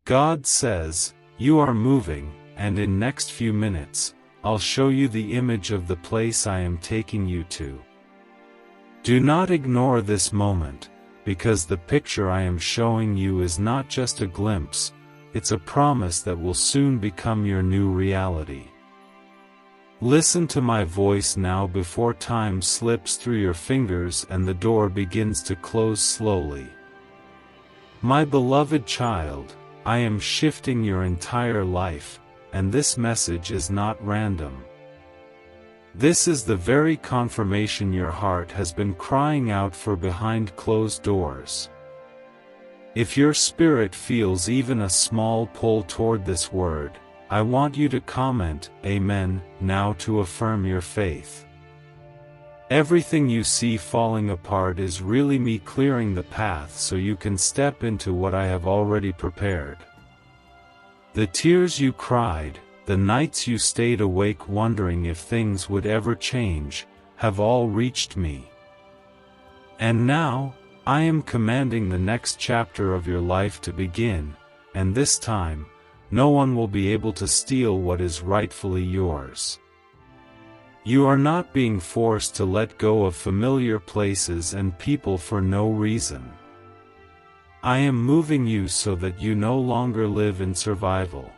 God says, you are moving, and in next few minutes, I'll show you the image of the place I am taking you to. Do not ignore this moment, because the picture I am showing you is not just a glimpse, it's a promise that will soon become your new reality. Listen to my voice now before time slips through your fingers and the door begins to close slowly. My beloved child, I am shifting your entire life, and this message is not random. This is the very confirmation your heart has been crying out for behind closed doors. If your spirit feels even a small pull toward this word, I want you to comment, Amen, now to affirm your faith. Everything you see falling apart is really me clearing the path so you can step into what I have already prepared. The tears you cried, the nights you stayed awake wondering if things would ever change, have all reached me. And now, I am commanding the next chapter of your life to begin, and this time, no one will be able to steal what is rightfully yours. You are not being forced to let go of familiar places and people for no reason. I am moving you so that you no longer live in survival.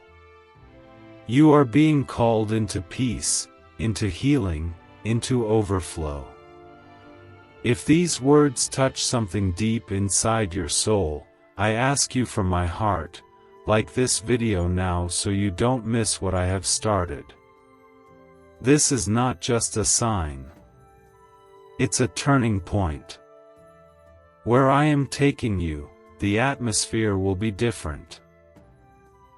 You are being called into peace, into healing, into overflow. If these words touch something deep inside your soul, I ask you from my heart, like this video now so you don't miss what I have started. This is not just a sign. It's a turning point. Where I am taking you, the atmosphere will be different.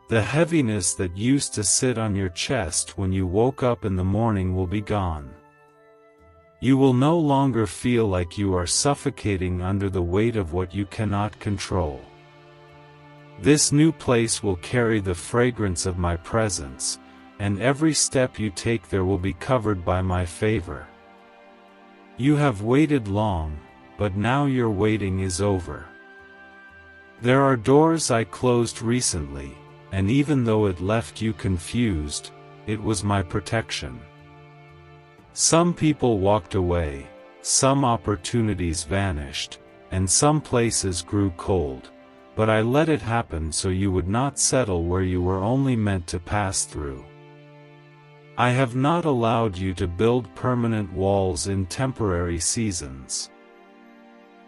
The heaviness that used to sit on your chest when you woke up in the morning will be gone. You will no longer feel like you are suffocating under the weight of what you cannot control. This new place will carry the fragrance of my presence, and every step you take there will be covered by my favor. You have waited long, but now your waiting is over. There are doors I closed recently, and even though it left you confused, it was my protection. Some people walked away, some opportunities vanished, and some places grew cold, but I let it happen so you would not settle where you were only meant to pass through. I have not allowed you to build permanent walls in temporary seasons.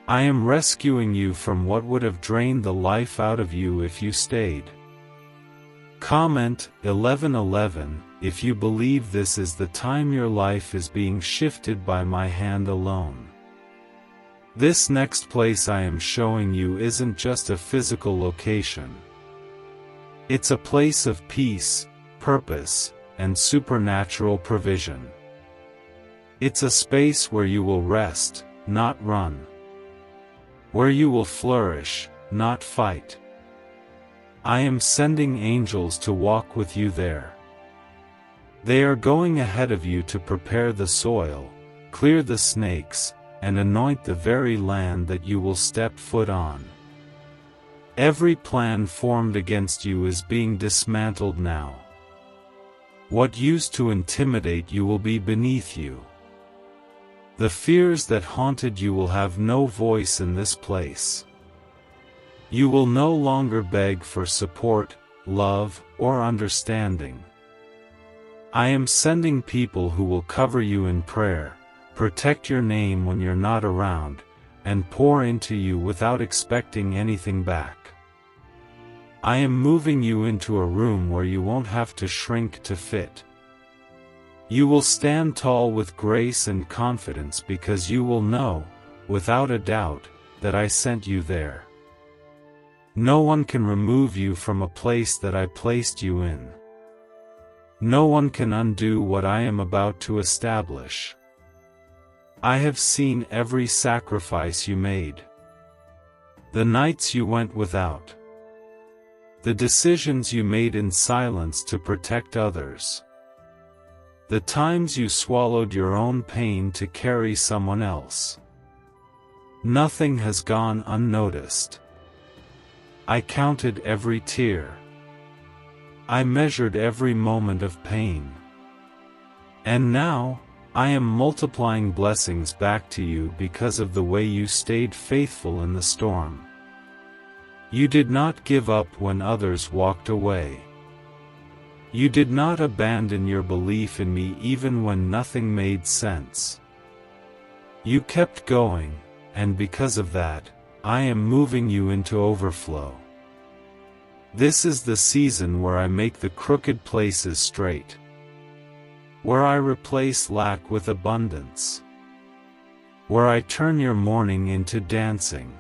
I am rescuing you from what would have drained the life out of you if you stayed. Comment 1111 if you believe this is the time your life is being shifted by my hand alone. This next place I am showing you isn't just a physical location. It's a place of peace, purpose, and supernatural provision. It's a space where you will rest, not run. Where you will flourish, not fight. I am sending angels to walk with you there. They are going ahead of you to prepare the soil, clear the snakes, and anoint the very land that you will step foot on. Every plan formed against you is being dismantled now. What used to intimidate you will be beneath you. The fears that haunted you will have no voice in this place. You will no longer beg for support, love, or understanding. I am sending people who will cover you in prayer, protect your name when you're not around, and pour into you without expecting anything back. I am moving you into a room where you won't have to shrink to fit. You will stand tall with grace and confidence because you will know, without a doubt, that I sent you there. No one can remove you from a place that I placed you in. No one can undo what I am about to establish. I have seen every sacrifice you made. The nights you went without. The decisions you made in silence to protect others. The times you swallowed your own pain to carry someone else. Nothing has gone unnoticed. I counted every tear. I measured every moment of pain. And now, I am multiplying blessings back to you because of the way you stayed faithful in the storm. You did not give up when others walked away. You did not abandon your belief in me even when nothing made sense. You kept going, and because of that, I am moving you into overflow. This is the season where I make the crooked places straight, where I replace lack with abundance, where I turn your mourning into dancing.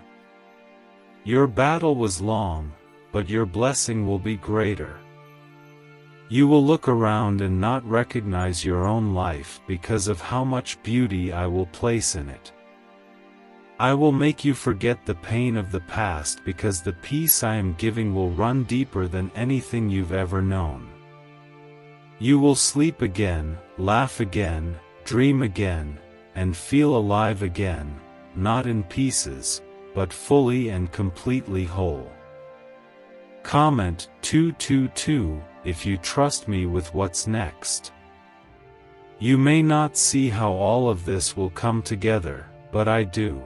Your battle was long, but your blessing will be greater. You will look around and not recognize your own life because of how much beauty I will place in it. I will make you forget the pain of the past because the peace I am giving will run deeper than anything you've ever known. You will sleep again, laugh again, dream again, and feel alive again, not in pieces, but fully and completely whole. Comment 222 if you trust me with what's next. You may not see how all of this will come together, but I do.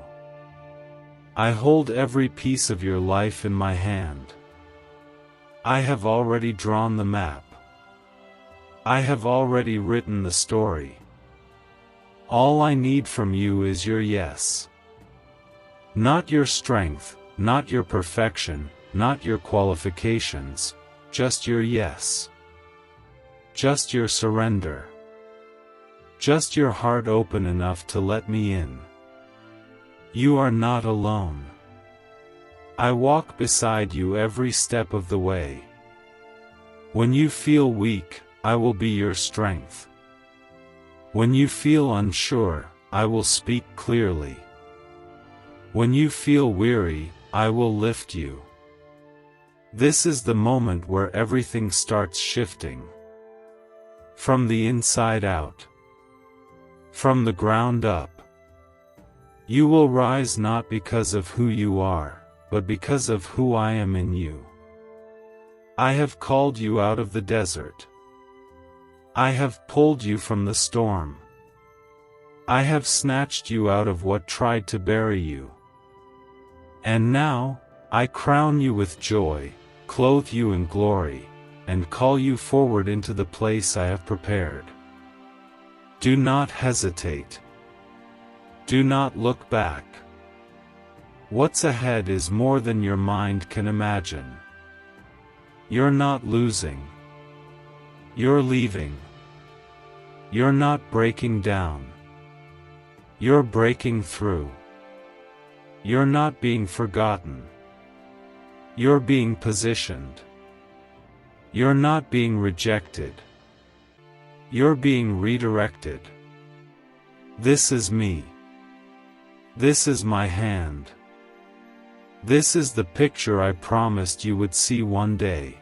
I hold every piece of your life in my hand. I have already drawn the map. I have already written the story. All I need from you is your yes. Not your strength, not your perfection, not your qualifications, just your yes. Just your surrender. Just your heart open enough to let me in. You are not alone. I walk beside you every step of the way. When you feel weak, I will be your strength. When you feel unsure, I will speak clearly. When you feel weary, I will lift you. This is the moment where everything starts shifting. From the inside out. From the ground up. You will rise not because of who you are, but because of who I am in you. I have called you out of the desert. I have pulled you from the storm. I have snatched you out of what tried to bury you. And now, I crown you with joy, clothe you in glory, and call you forward into the place I have prepared. Do not hesitate. Do not look back. What's ahead is more than your mind can imagine. You're not losing. You're leaving. You're not breaking down. You're breaking through. You're not being forgotten. You're being positioned. You're not being rejected. You're being redirected. This is me. This is my hand. This is the picture I promised you would see one day.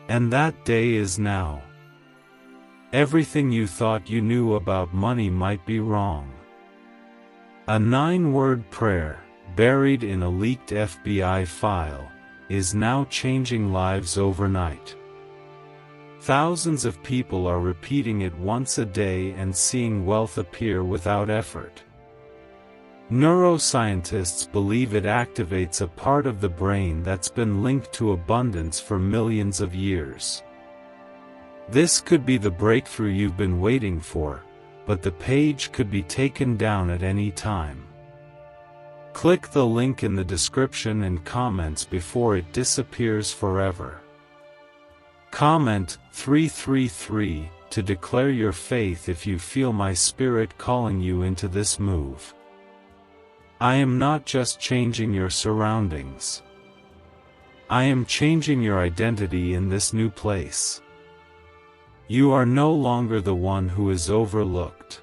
And that day is now. Everything you thought you knew about money might be wrong. A 9-word prayer, buried in a leaked FBI file, is now changing lives overnight. Thousands of people are repeating it once a day and seeing wealth appear without effort. Neuroscientists believe it activates a part of the brain that's been linked to abundance for millions of years. This could be the breakthrough you've been waiting for, but the page could be taken down at any time. Click the link in the description and comments before it disappears forever. Comment 333 to declare your faith if you feel my spirit calling you into this move. I am not just changing your surroundings. I am changing your identity in this new place. You are no longer the one who is overlooked.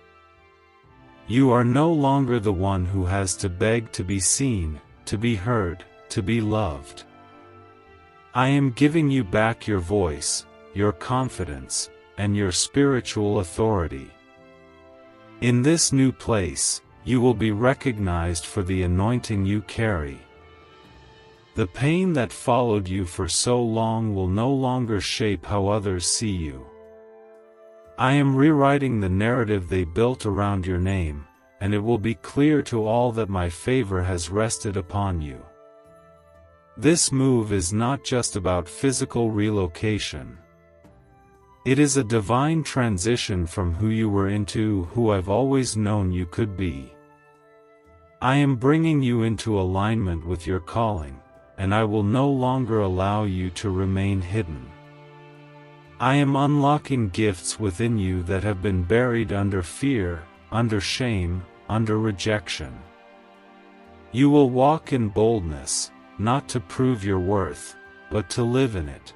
You are no longer the one who has to beg to be seen, to be heard, to be loved. I am giving you back your voice, your confidence, and your spiritual authority. In this new place, you will be recognized for the anointing you carry. The pain that followed you for so long will no longer shape how others see you. I am rewriting the narrative they built around your name, and it will be clear to all that my favor has rested upon you. This move is not just about physical relocation. It is a divine transition from who you were into who I've always known you could be. I am bringing you into alignment with your calling, and I will no longer allow you to remain hidden. I am unlocking gifts within you that have been buried under fear, under shame, under rejection. You will walk in boldness, not to prove your worth, but to live in it.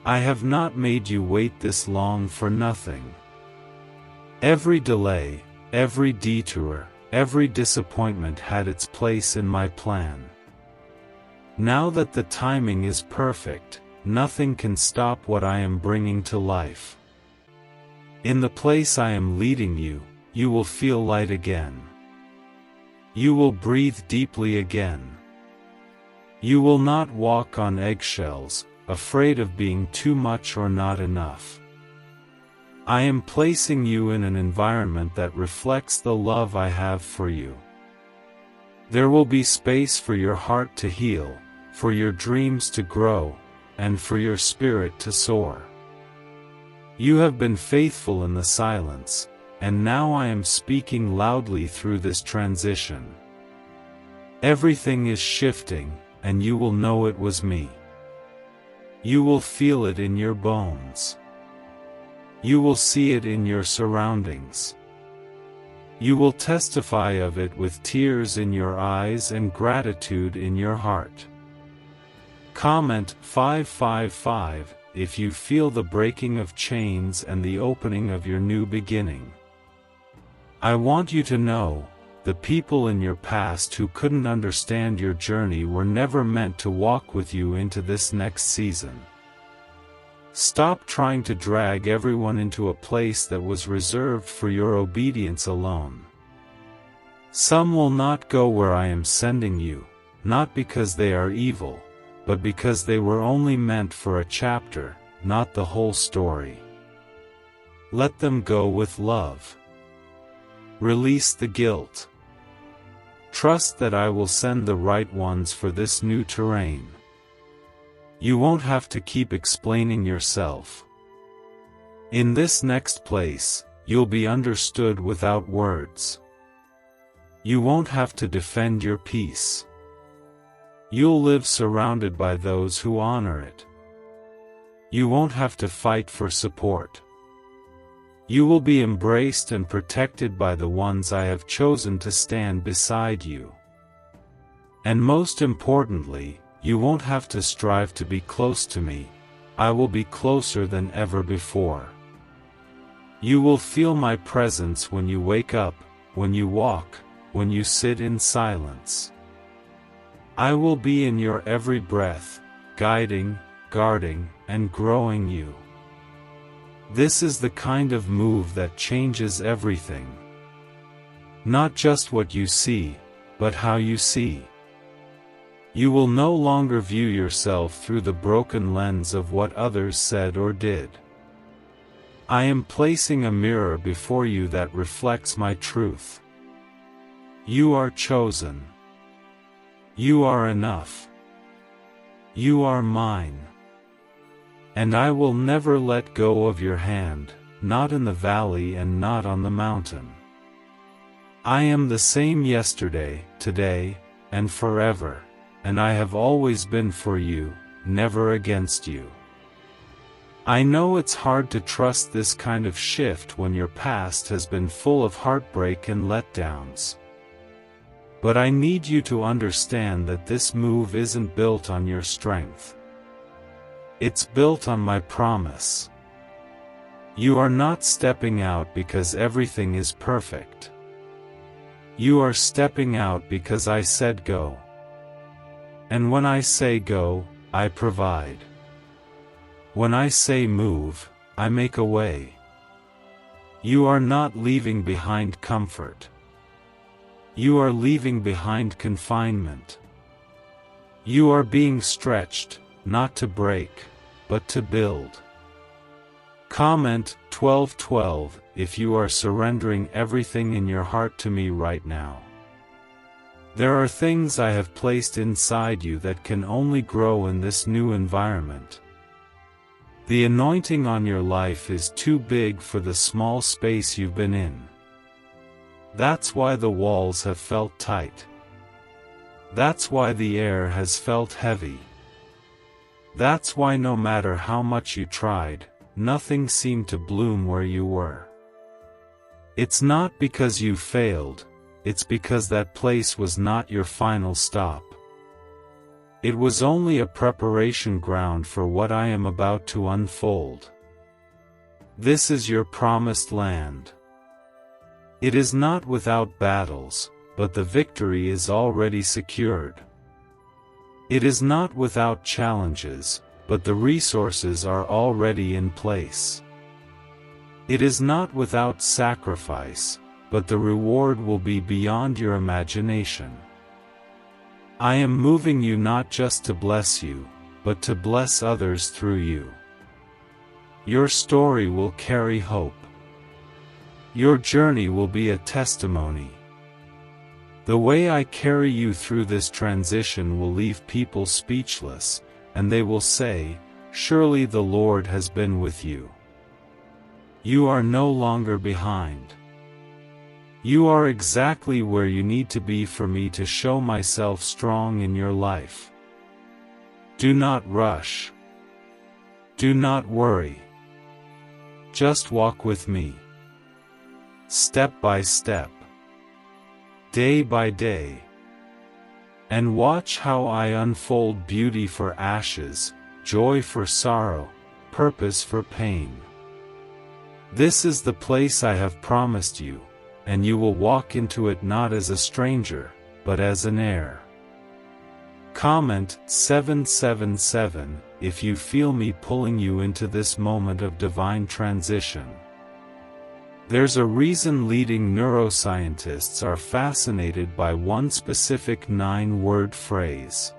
I have not made you wait this long for nothing. Every delay, every detour, every disappointment had its place in my plan. Now that the timing is perfect, nothing can stop what I am bringing to life. In the place I am leading you, you will feel light again. You will breathe deeply again. You will not walk on eggshells, afraid of being too much or not enough. I am placing you in an environment that reflects the love I have for you. There will be space for your heart to heal, for your dreams to grow, and for your spirit to soar. You have been faithful in the silence, and now I am speaking loudly through this transition. Everything is shifting, and you will know it was me. You will feel it in your bones. You will see it in your surroundings. You will testify of it with tears in your eyes and gratitude in your heart. Comment 555 if you feel the breaking of chains and the opening of your new beginning. I want you to know, the people in your past who couldn't understand your journey were never meant to walk with you into this next season. Stop trying to drag everyone into a place that was reserved for your obedience alone. Some will not go where I am sending you, not because they are evil, but because they were only meant for a chapter, not the whole story. Let them go with love. Release the guilt. Trust that I will send the right ones for this new terrain. You won't have to keep explaining yourself. In this next place, you'll be understood without words. You won't have to defend your peace. You'll live surrounded by those who honor it. You won't have to fight for support. You will be embraced and protected by the ones I have chosen to stand beside you. And most importantly, you won't have to strive to be close to me. I will be closer than ever before. You will feel my presence when you wake up, when you walk, when you sit in silence. I will be in your every breath, guiding, guarding, and growing you. This is the kind of move that changes everything. Not just what you see, but how you see. You will no longer view yourself through the broken lens of what others said or did. I am placing a mirror before you that reflects my truth. You are chosen. You are enough. You are mine. And I will never let go of your hand, not in the valley and not on the mountain. I am the same yesterday, today, and forever, and I have always been for you, never against you. I know it's hard to trust this kind of shift when your past has been full of heartbreak and letdowns. But I need you to understand that this move isn't built on your strength. It's built on my promise. You are not stepping out because everything is perfect. You are stepping out because I said go. And when I say go, I provide. When I say move, I make a way. You are not leaving behind comfort. You are leaving behind confinement. You are being stretched, not to break, but to build. Comment 1212 if you are surrendering everything in your heart to me right now. There are things I have placed inside you that can only grow in this new environment. The anointing on your life is too big for the small space you've been in. That's why the walls have felt tight. That's why the air has felt heavy. That's why no matter how much you tried, nothing seemed to bloom where you were. It's not because you failed, it's because that place was not your final stop. It was only a preparation ground for what I am about to unfold. This is your promised land. It is not without battles, but the victory is already secured. It is not without challenges, but the resources are already in place. It is not without sacrifice, but the reward will be beyond your imagination. I am moving you not just to bless you, but to bless others through you. Your story will carry hope. Your journey will be a testimony. The way I carry you through this transition will leave people speechless, and they will say, "Surely the Lord has been with you." You are no longer behind. You are exactly where you need to be for me to show myself strong in your life. Do not rush. Do not worry. Just walk with me. Step by step. Day by day. And watch how I unfold beauty for ashes, joy for sorrow, purpose for pain. This is the place I have promised you, and you will walk into it not as a stranger, but as an heir. Comment 777 if you feel me pulling you into this moment of divine transition. There's a reason leading neuroscientists are fascinated by one specific 9-word phrase.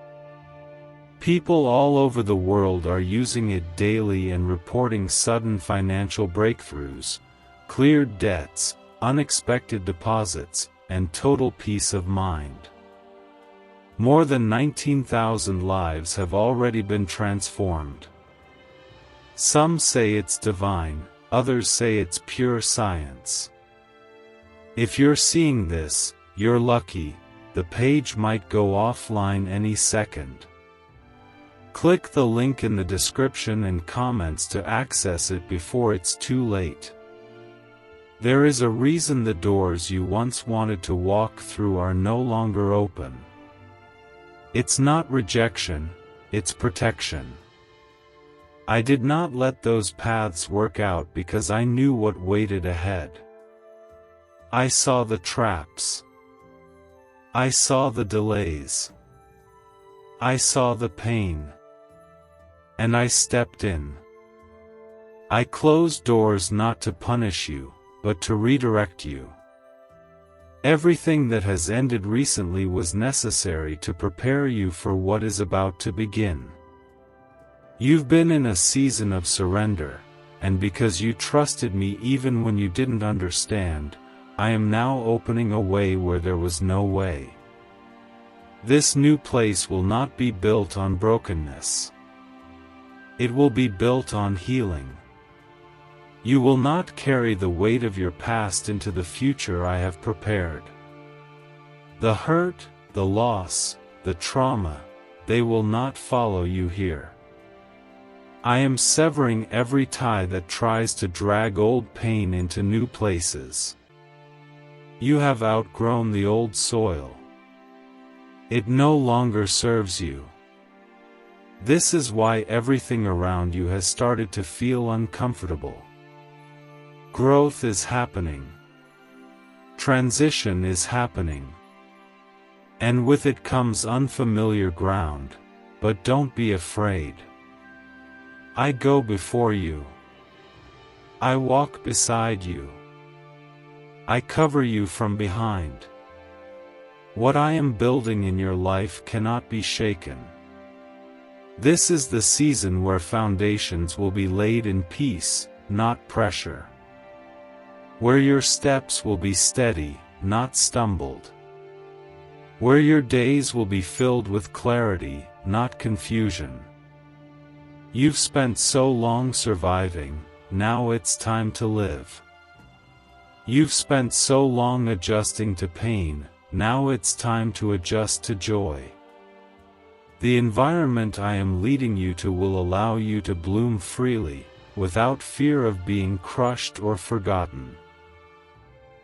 People all over the world are using it daily and reporting sudden financial breakthroughs, cleared debts, unexpected deposits, and total peace of mind. More than 19,000 lives have already been transformed. Some say it's divine. Others say it's pure science. If you're seeing this, you're lucky. The page might go offline any second. Click the link in the description and comments to access it before it's too late. There is a reason the doors you once wanted to walk through are no longer open. It's not rejection, it's protection. I did not let those paths work out because I knew what waited ahead. I saw the traps. I saw the delays. I saw the pain. And I stepped in. I closed doors not to punish you, but to redirect you. Everything that has ended recently was necessary to prepare you for what is about to begin. You've been in a season of surrender, and because you trusted me even when you didn't understand, I am now opening a way where there was no way. This new place will not be built on brokenness. It will be built on healing. You will not carry the weight of your past into the future I have prepared. The hurt, the loss, the trauma, they will not follow you here. I am severing every tie that tries to drag old pain into new places. You have outgrown the old soil. It no longer serves you. This is why everything around you has started to feel uncomfortable. Growth is happening. Transition is happening. And with it comes unfamiliar ground, but don't be afraid. I go before you. I walk beside you. I cover you from behind. What I am building in your life cannot be shaken. This is the season where foundations will be laid in peace, not pressure. Where your steps will be steady, not stumbled. Where your days will be filled with clarity, not confusion. You've spent so long surviving, now it's time to live. You've spent so long adjusting to pain, now it's time to adjust to joy. The environment I am leading you to will allow you to bloom freely, without fear of being crushed or forgotten.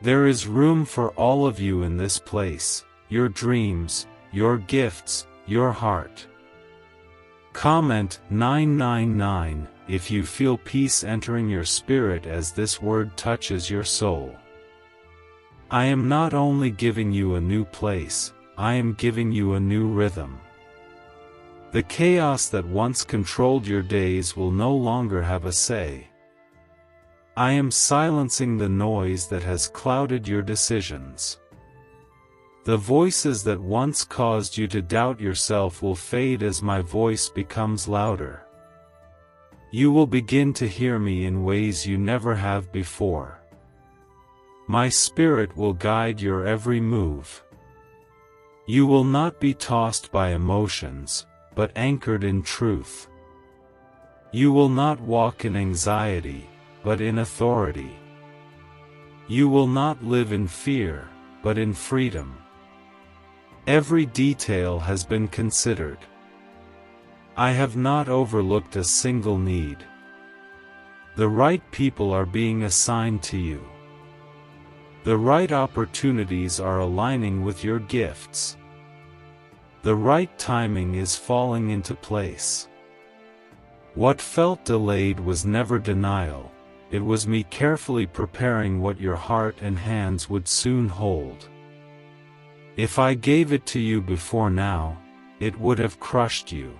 There is room for all of you in this place, your dreams, your gifts, your heart. Comment 999 if you feel peace entering your spirit as this word touches your soul. I am not only giving you a new place, I am giving you a new rhythm. The chaos that once controlled your days will no longer have a say. I am silencing the noise that has clouded your decisions. The voices that once caused you to doubt yourself will fade as my voice becomes louder. You will begin to hear me in ways you never have before. My spirit will guide your every move. You will not be tossed by emotions, but anchored in truth. You will not walk in anxiety, but in authority. You will not live in fear, but in freedom. Every detail has been considered. I have not overlooked a single need. The right people are being assigned to you. The right opportunities are aligning with your gifts. The right timing is falling into place. What felt delayed was never denial, it was me carefully preparing what your heart and hands would soon hold. If I gave it to you before now, it would have crushed you.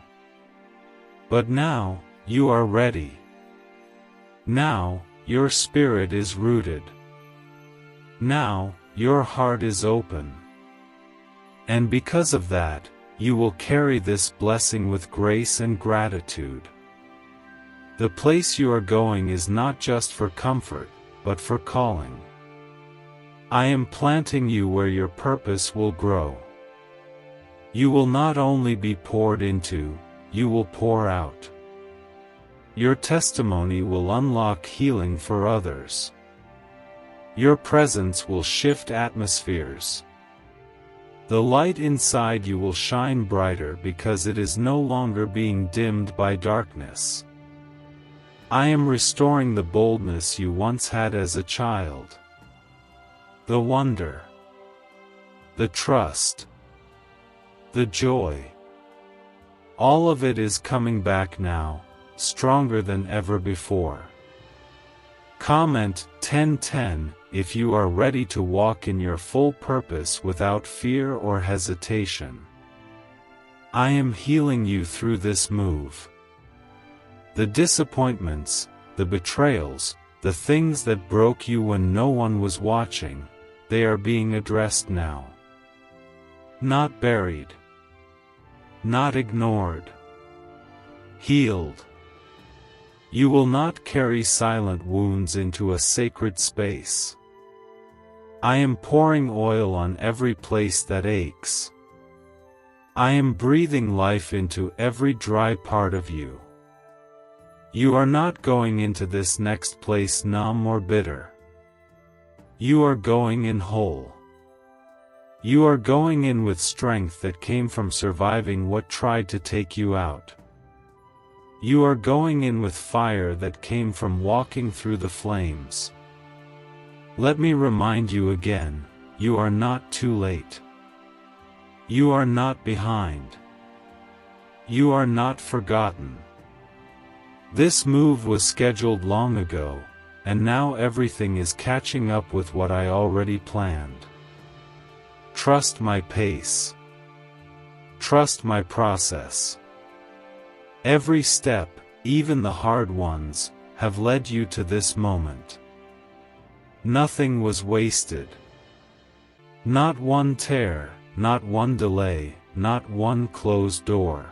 But now, you are ready. Now, your spirit is rooted. Now, your heart is open. And because of that, you will carry this blessing with grace and gratitude. The place you are going is not just for comfort, but for calling. I am planting you where your purpose will grow. You will not only be poured into, you will pour out. Your testimony will unlock healing for others. Your presence will shift atmospheres. The light inside you will shine brighter because it is no longer being dimmed by darkness. I am restoring the boldness you once had as a child. The wonder, the trust, the joy. All of it is coming back now, stronger than ever before. Comment 1010 if you are ready to walk in your full purpose without fear or hesitation. I am healing you through this move. The disappointments, the betrayals, the things that broke you when no one was watching, they are being addressed now. Not buried. Not ignored. Healed. You will not carry silent wounds into a sacred space. I am pouring oil on every place that aches. I am breathing life into every dry part of you. You are not going into this next place numb or bitter. You are going in whole. You are going in with strength that came from surviving what tried to take you out. You are going in with fire that came from walking through the flames. Let me remind you again, you are not too late. You are not behind. You are not forgotten. This move was scheduled long ago, and now everything is catching up with what I already planned. Trust my pace. Trust my process. Every step, even the hard ones, have led you to this moment. Nothing was wasted. Not one tear, not one delay, not one closed door.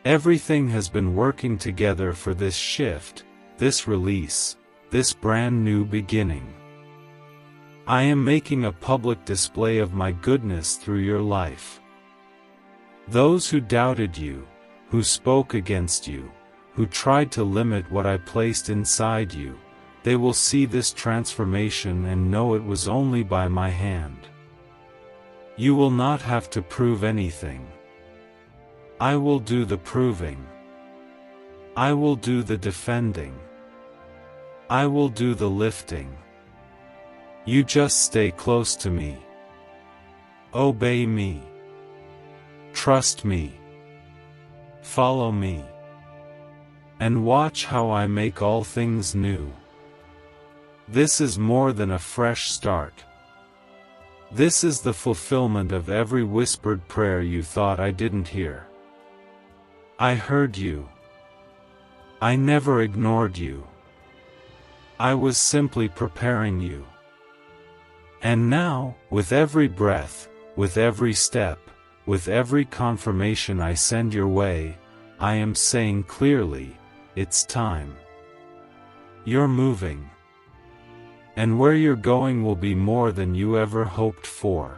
Everything has been working together for this shift, this release, this brand new beginning. I am making a public display of my goodness through your life. Those who doubted you, who spoke against you, who tried to limit what I placed inside you, they will see this transformation and know it was only by my hand. You will not have to prove anything. I will do the proving. I will do the defending. I will do the lifting. You just stay close to me. Obey me. Trust me. Follow me. And watch how I make all things new. This is more than a fresh start. This is the fulfillment of every whispered prayer you thought I didn't hear. I heard you. I never ignored you. I was simply preparing you. And now, with every breath, with every step, with every confirmation I send your way, I am saying clearly, it's time. You're moving. And where you're going will be more than you ever hoped for.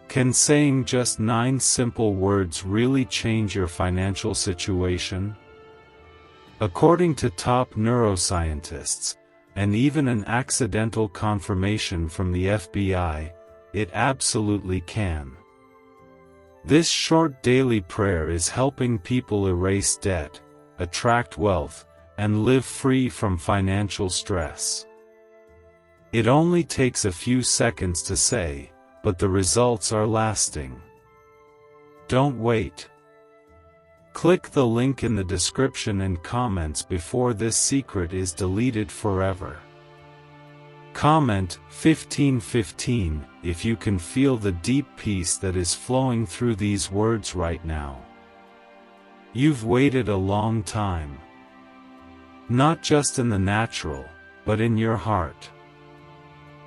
Can saying just 9 simple words really change your financial situation? According to top neuroscientists, and even an accidental confirmation from the FBI, it absolutely can. This short daily prayer is helping people erase debt, attract wealth, and live free from financial stress. It only takes a few seconds to say, but the results are lasting. Don't wait. Click the link in the description and comments before this secret is deleted forever. Comment 1515 if you can feel the deep peace that is flowing through these words right now. You've waited a long time. Not just in the natural, but in your heart.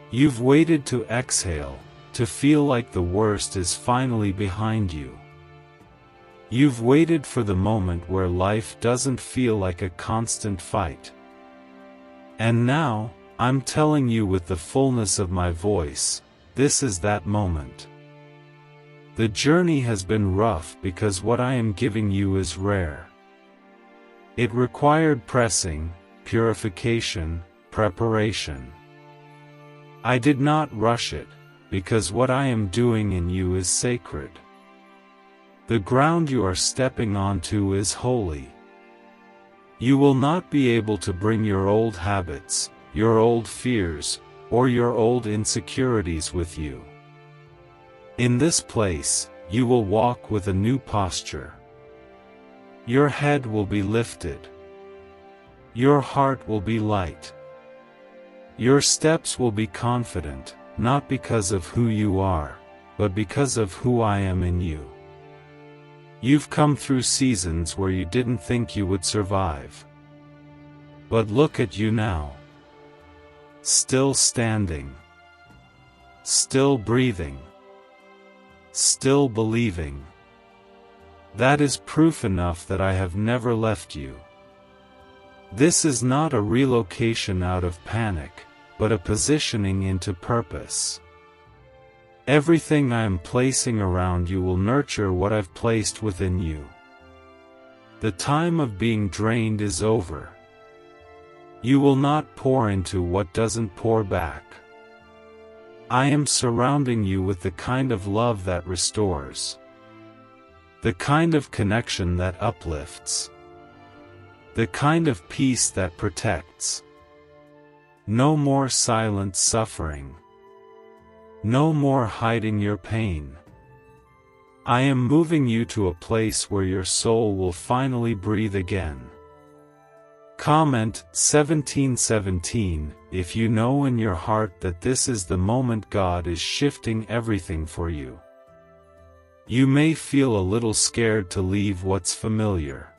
You've waited to exhale, to feel like the worst is finally behind you. You've waited for the moment where life doesn't feel like a constant fight. And now, I'm telling you with the fullness of my voice, this is that moment. The journey has been rough because what I am giving you is rare. It required pressing, purification, preparation. I did not rush it, because what I am doing in you is sacred. The ground you are stepping onto is holy. You will not be able to bring your old habits, your old fears, or your old insecurities with you. In this place, you will walk with a new posture. Your head will be lifted. Your heart will be light. Your steps will be confident, not because of who you are, but because of who I am in you. You've come through seasons where you didn't think you would survive. But look at you now. Still standing. Still breathing. Still believing. That is proof enough that I have never left you. This is not a relocation out of panic, but a positioning into purpose. Everything I am placing around you will nurture what I've placed within you. The time of being drained is over. You will not pour into what doesn't pour back. I am surrounding you with the kind of love that restores. The kind of connection that uplifts. The kind of peace that protects. No more silent suffering. No more hiding your pain. I am moving you to a place where your soul will finally breathe again. Comment 1717 if you know in your heart that this is the moment God is shifting everything for you. You may feel a little scared to leave what's familiar.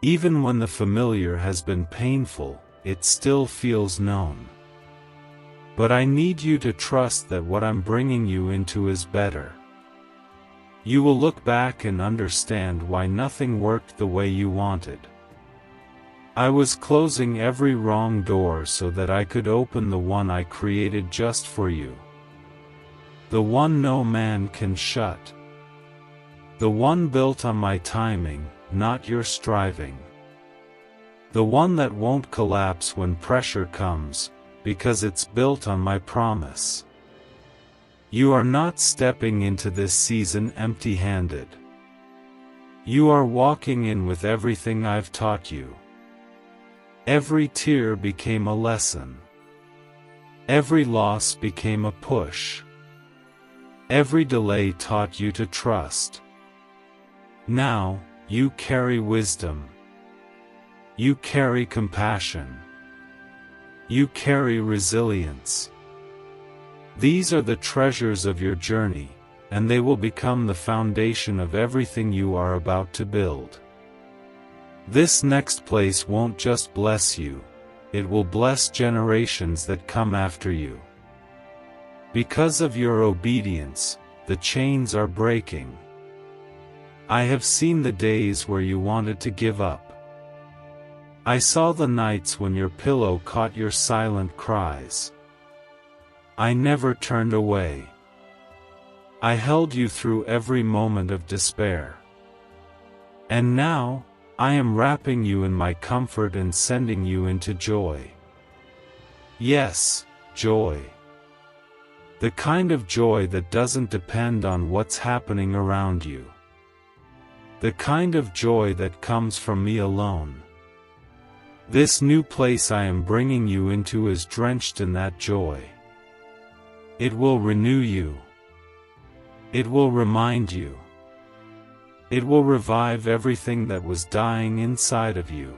Even when the familiar has been painful, it still feels known. But I need you to trust that what I'm bringing you into is better. You will look back and understand why nothing worked the way you wanted. I was closing every wrong door so that I could open the one I created just for you. The one no man can shut. The one built on my timing, not your striving. The one that won't collapse when pressure comes, because it's built on my promise. You are not stepping into this season empty-handed. You are walking in with everything I've taught you. Every tear became a lesson. Every loss became a push. Every delay taught you to trust. Now, you carry wisdom. You carry compassion. You carry resilience. These are the treasures of your journey, and they will become the foundation of everything you are about to build. This next place won't just bless you, it will bless generations that come after you. Because of your obedience, the chains are breaking. I have seen the days where you wanted to give up. I saw the nights when your pillow caught your silent cries. I never turned away. I held you through every moment of despair. And now, I am wrapping you in my comfort and sending you into joy. Yes, joy. The kind of joy that doesn't depend on what's happening around you. The kind of joy that comes from me alone. This new place I am bringing you into is drenched in that joy. It will renew you. It will remind you. It will revive everything that was dying inside of you.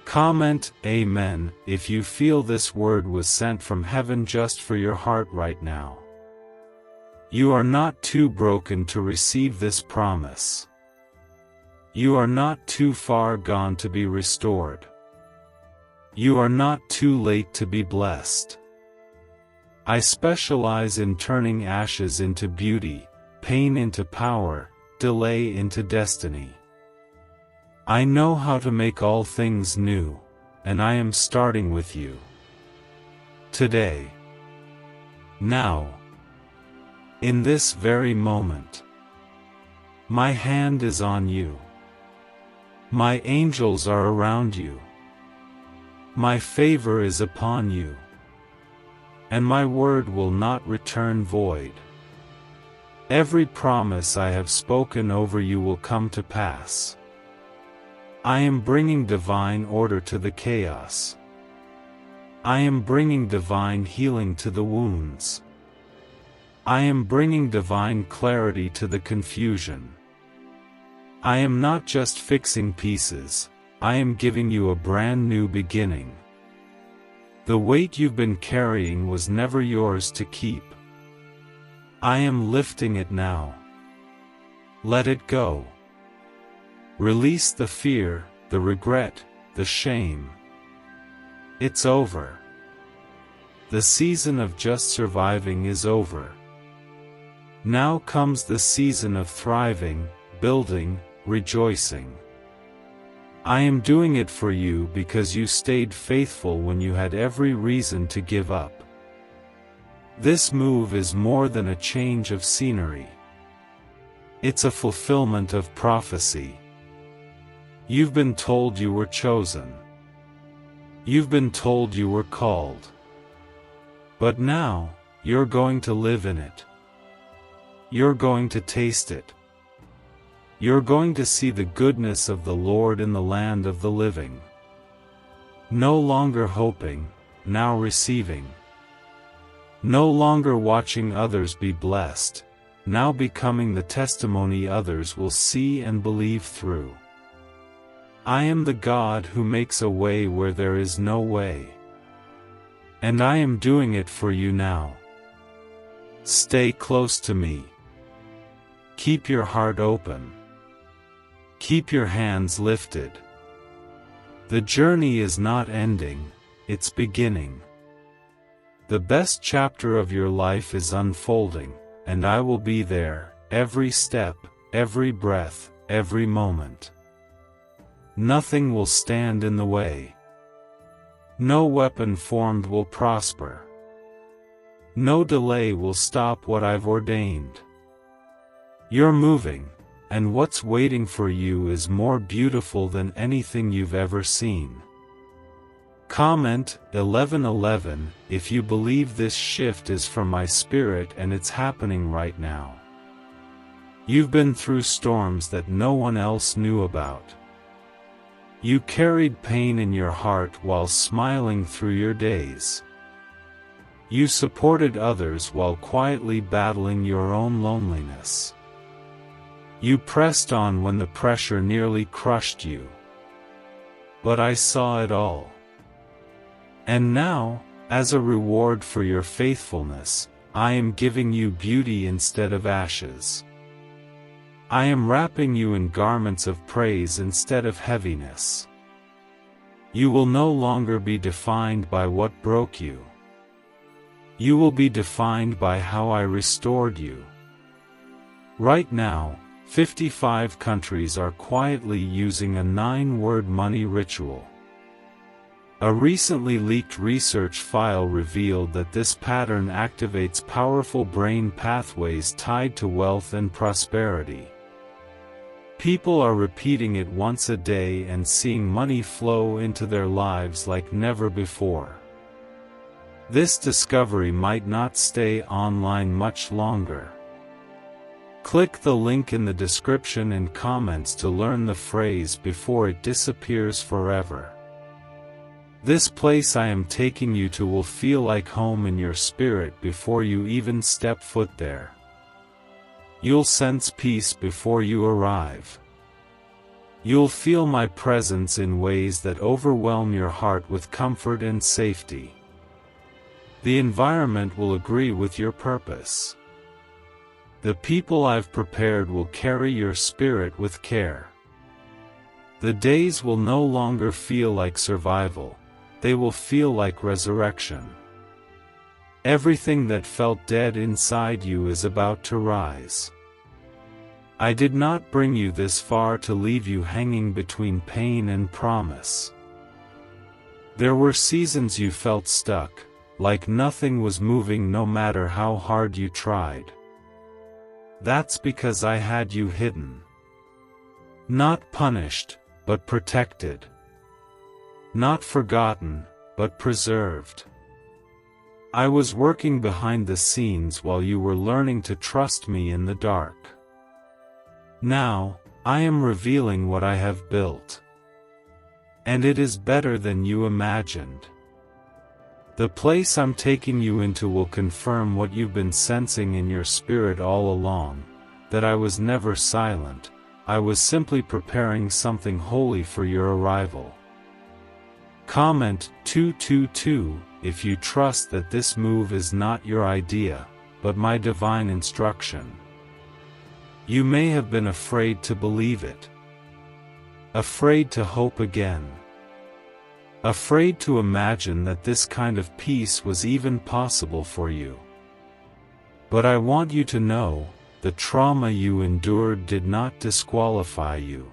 Comment Amen if you feel this word was sent from heaven just for your heart right now. You are not too broken to receive this promise. You are not too far gone to be restored. You are not too late to be blessed. I specialize in turning ashes into beauty, pain into power, delay into destiny. I know how to make all things new, and I am starting with you. Today. Now. In this very moment. My hand is on you. My angels are around you. My favor is upon you. And my word will not return void. Every promise I have spoken over you will come to pass. I am bringing divine order to the chaos. I am bringing divine healing to the wounds. I am bringing divine clarity to the confusion. I am not just fixing pieces, I am giving you a brand new beginning. The weight you've been carrying was never yours to keep. I am lifting it now. Let it go. Release the fear, the regret, the shame. It's over. The season of just surviving is over. Now comes the season of thriving, building, rejoicing. I am doing it for you because you stayed faithful when you had every reason to give up. This move is more than a change of scenery. It's a fulfillment of prophecy. You've been told you were chosen. You've been told you were called. But now, you're going to live in it. You're going to taste it. You're going to see the goodness of the Lord in the land of the living. No longer hoping, now receiving. No longer watching others be blessed, now becoming the testimony others will see and believe through. I am the God who makes a way where there is no way. And I am doing it for you now. Stay close to me. Keep your heart open. Keep your hands lifted. The journey is not ending, it's beginning. The best chapter of your life is unfolding, and I will be there, every step, every breath, every moment. Nothing will stand in the way. No weapon formed will prosper. No delay will stop what I've ordained. You're moving, and what's waiting for you is more beautiful than anything you've ever seen. Comment 1111 if you believe this shift is from my spirit and it's happening right now. You've been through storms that no one else knew about. You carried pain in your heart while smiling through your days. You supported others while quietly battling your own loneliness. You pressed on when the pressure nearly crushed you. But I saw it all. And now, as a reward for your faithfulness, I am giving you beauty instead of ashes. I am wrapping you in garments of praise instead of heaviness. You will no longer be defined by what broke you. You will be defined by how I restored you. Right now, 55 countries are quietly using a 9-word money ritual. A recently leaked research file revealed that this pattern activates powerful brain pathways tied to wealth and prosperity. People are repeating it once a day and seeing money flow into their lives like never before. This discovery might not stay online much longer. Click the link in the description and comments to learn the phrase before it disappears forever. This place I am taking you to will feel like home in your spirit before you even step foot there. You'll sense peace before you arrive. You'll feel my presence in ways that overwhelm your heart with comfort and safety. The environment will agree with your purpose. The people I've prepared will carry your spirit with care. The days will no longer feel like survival, they will feel like resurrection. Everything that felt dead inside you is about to rise. I did not bring you this far to leave you hanging between pain and promise. There were seasons you felt stuck, like nothing was moving no matter how hard you tried. That's because I had you hidden. Not punished, but protected. Not forgotten, but preserved. I was working behind the scenes while you were learning to trust me in the dark. Now, I am revealing what I have built. And it is better than you imagined. The place I'm taking you into will confirm what you've been sensing in your spirit all along, that I was never silent, I was simply preparing something holy for your arrival. Comment 222 if you trust that this move is not your idea, but my divine instruction. You may have been afraid to believe it. Afraid to hope again. Afraid to imagine that this kind of peace was even possible for you. But I want you to know, the trauma you endured did not disqualify you.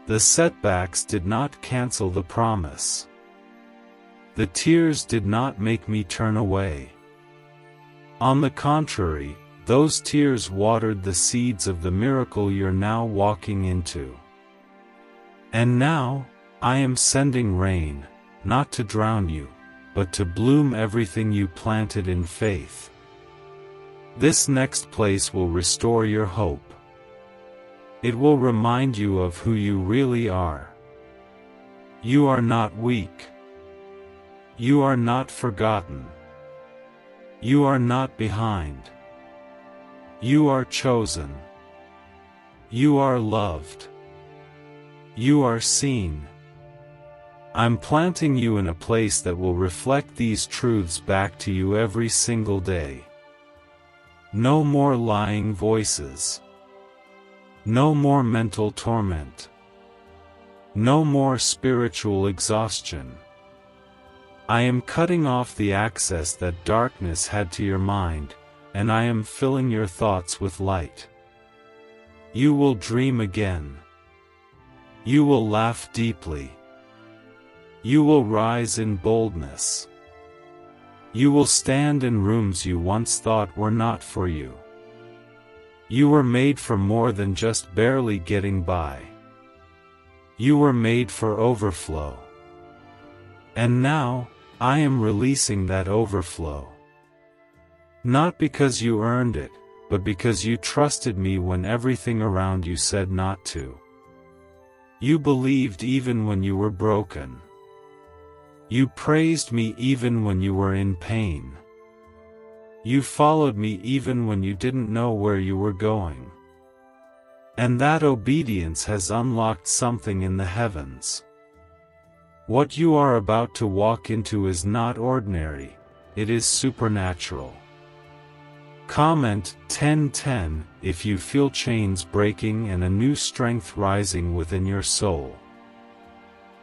The setbacks did not cancel the promise. The tears did not make me turn away. On the contrary, those tears watered the seeds of the miracle you're now walking into. And now, I am sending rain, not to drown you, but to bloom everything you planted in faith. This next place will restore your hope. It will remind you of who you really are. You are not weak. You are not forgotten. You are not behind. You are chosen. You are loved. You are seen. I'm planting you in a place that will reflect these truths back to you every single day. No more lying voices. No more mental torment. No more spiritual exhaustion. I am cutting off the access that darkness had to your mind, and I am filling your thoughts with light. You will dream again. You will laugh deeply. You will rise in boldness. You will stand in rooms you once thought were not for you. You were made for more than just barely getting by. You were made for overflow. And now, I am releasing that overflow. Not because you earned it, but because you trusted me when everything around you said not to. You believed even when you were broken. You praised me even when you were in pain. You followed me even when you didn't know where you were going. And that obedience has unlocked something in the heavens. What you are about to walk into is not ordinary, it is supernatural. Comment 1010 if you feel chains breaking and a new strength rising within your soul.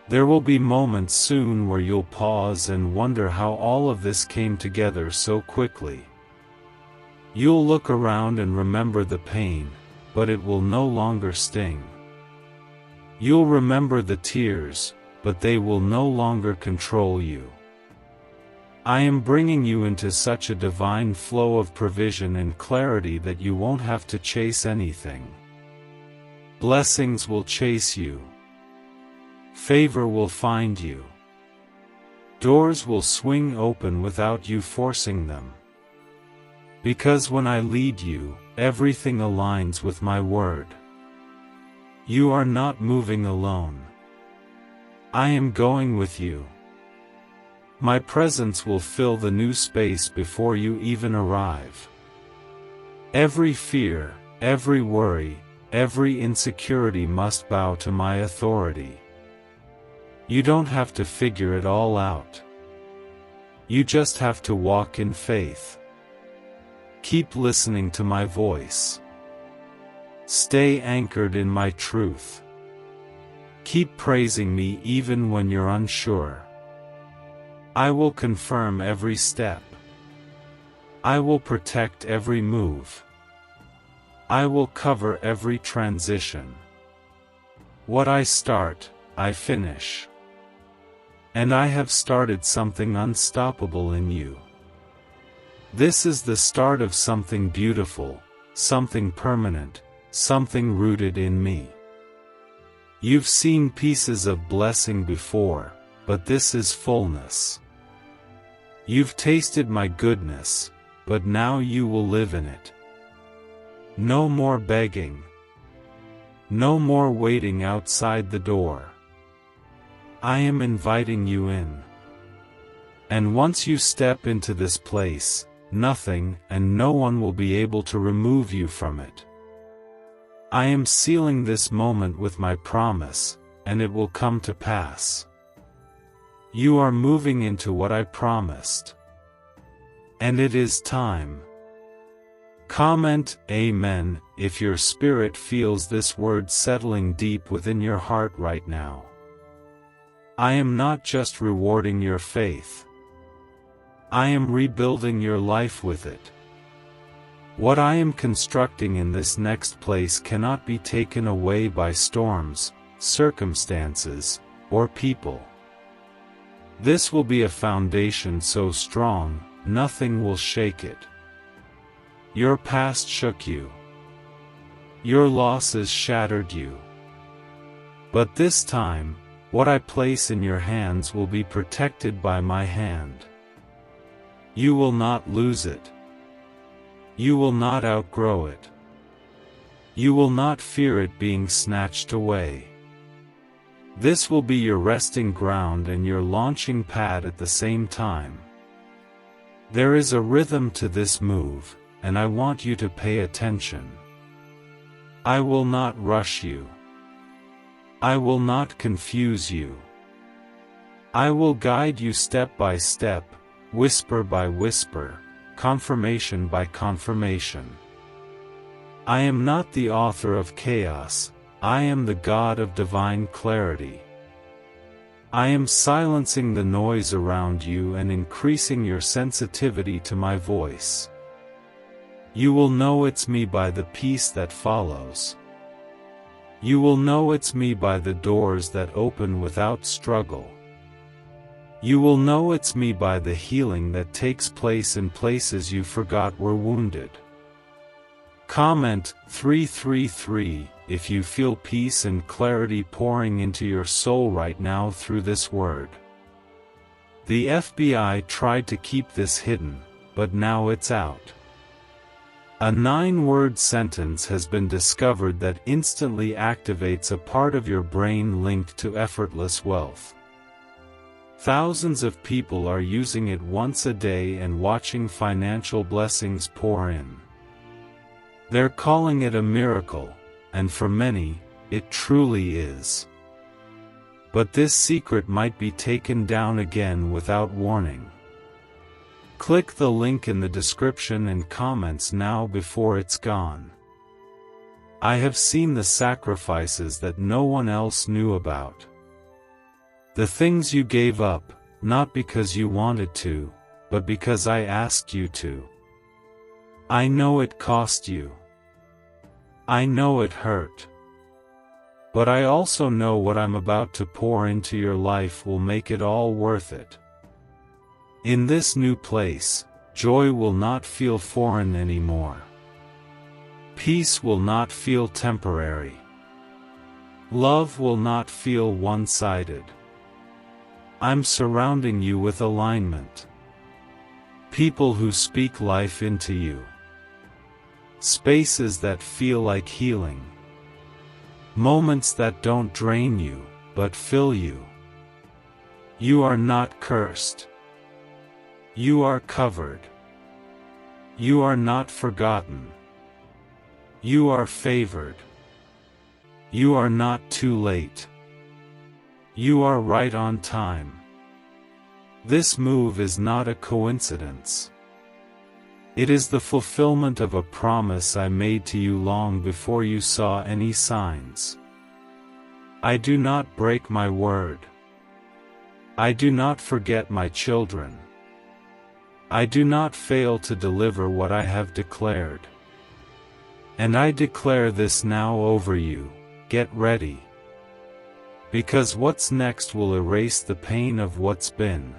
There will be moments soon where you'll pause and wonder how all of this came together so quickly. You'll look around and remember the pain, but it will no longer sting. You'll remember the tears, but they will no longer control you. I am bringing you into such a divine flow of provision and clarity that you won't have to chase anything. Blessings will chase you. Favor will find you. Doors will swing open without you forcing them. Because when I lead you, everything aligns with my word. You are not moving alone. I am going with you. My presence will fill the new space before you even arrive. Every fear, every worry, every insecurity must bow to my authority. You don't have to figure it all out. You just have to walk in faith. Keep listening to my voice. Stay anchored in my truth. Keep praising me even when you're unsure. I will confirm every step. I will protect every move. I will cover every transition. What I start, I finish. And I have started something unstoppable in you. This is the start of something beautiful, something permanent, something rooted in me. You've seen pieces of blessing before, but this is fullness. You've tasted my goodness, but now you will live in it. No more begging. No more waiting outside the door. I am inviting you in. And once you step into this place, nothing and no one will be able to remove you from it. I am sealing this moment with my promise, and it will come to pass. You are moving into what I promised. And it is time. Comment Amen if your spirit feels this word settling deep within your heart right now. I am not just rewarding your faith. I am rebuilding your life with it. What I am constructing in this next place cannot be taken away by storms, circumstances, or people. This will be a foundation so strong, nothing will shake it. Your past shook you. Your losses shattered you. But this time, what I place in your hands will be protected by my hand. You will not lose it. You will not outgrow it. You will not fear it being snatched away. This will be your resting ground and your launching pad at the same time. There is a rhythm to this move, and I want you to pay attention. I will not rush you. I will not confuse you. I will guide you step by step, whisper by whisper, confirmation by confirmation. I am not the author of chaos, I am the God of divine clarity. I am silencing the noise around you and increasing your sensitivity to my voice. You will know it's me by the peace that follows. You will know it's me by the doors that open without struggle. You will know it's me by the healing that takes place in places you forgot were wounded. Comment 333 if you feel peace and clarity pouring into your soul right now through this word. The FBI tried to keep this hidden, but now it's out. A 9-word sentence has been discovered that instantly activates a part of your brain linked to effortless wealth. Thousands of people are using it once a day and watching financial blessings pour in. They're calling it a miracle, and for many, it truly is. But this secret might be taken down again without warning. Click the link in the description and comments now before it's gone. I have seen the sacrifices that no one else knew about. The things you gave up, not because you wanted to, but because I asked you to. I know it cost you. I know it hurt. But I also know what I'm about to pour into your life will make it all worth it. In this new place, joy will not feel foreign anymore. Peace will not feel temporary. Love will not feel one-sided. I'm surrounding you with alignment. People who speak life into you. Spaces that feel like healing. Moments that don't drain you, but fill you. You are not cursed. You are covered. You are not forgotten. You are favored. You are not too late. You are right on time. This move is not a coincidence. It is the fulfillment of a promise I made to you long before you saw any signs. I do not break my word. I do not forget my children. I do not fail to deliver what I have declared. And I declare this now over you, get ready. Because what's next will erase the pain of what's been.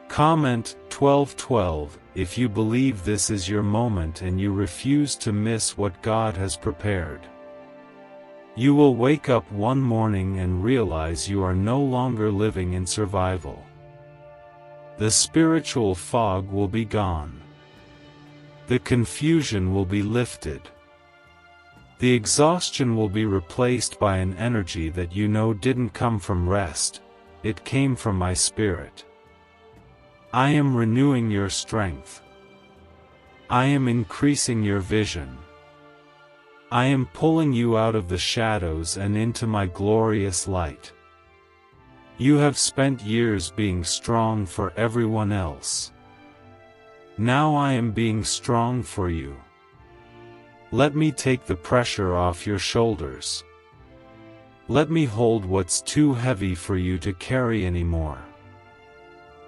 Comment 1212 if you believe this is your moment and you refuse to miss what God has prepared. You will wake up one morning and realize you are no longer living in survival. The spiritual fog will be gone. The confusion will be lifted. The exhaustion will be replaced by an energy that you know didn't come from rest, it came from my spirit. I am renewing your strength. I am increasing your vision. I am pulling you out of the shadows and into my glorious light. You have spent years being strong for everyone else. Now I am being strong for you. Let me take the pressure off your shoulders. Let me hold what's too heavy for you to carry anymore.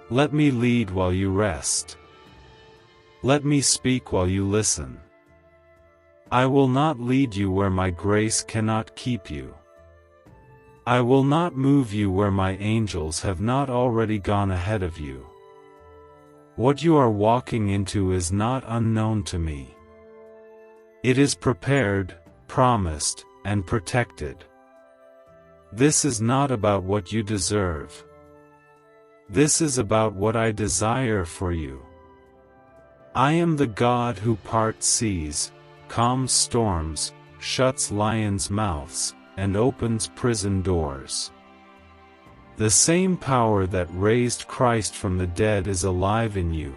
Let me lead while you rest. Let me speak while you listen. I will not lead you where my grace cannot keep you. I will not move you where my angels have not already gone ahead of you. What you are walking into is not unknown to me. It is prepared, promised, and protected. This is not about what you deserve. This is about what I desire for you. I am the God who parts seas, calms storms, shuts lions' mouths, and opens prison doors. The same power that raised Christ from the dead is alive in you,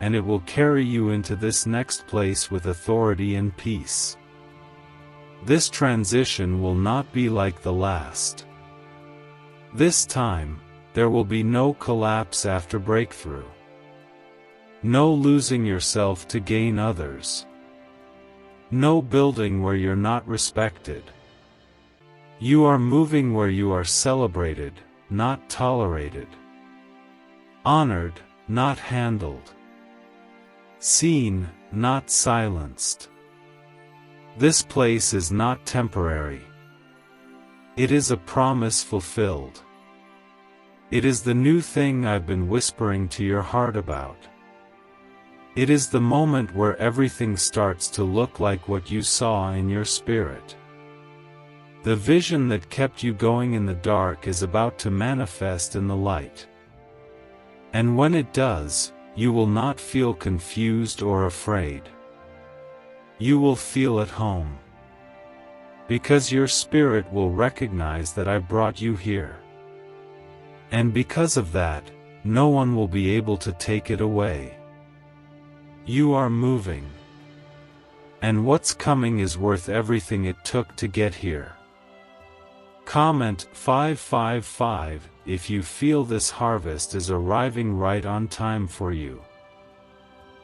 and it will carry you into this next place with authority and peace. This transition will not be like the last. This time, there will be no collapse after breakthrough. No losing yourself to gain others. No building where you're not respected. You are moving where you are celebrated, not tolerated. Honored, not handled. Seen, not silenced. This place is not temporary. It is a promise fulfilled. It is the new thing I've been whispering to your heart about. It is the moment where everything starts to look like what you saw in your spirit. The vision that kept you going in the dark is about to manifest in the light. And when it does, you will not feel confused or afraid. You will feel at home. Because your spirit will recognize that I brought you here. And because of that, no one will be able to take it away. You are moving. And what's coming is worth everything it took to get here. Comment 555 if you feel this harvest is arriving right on time for you.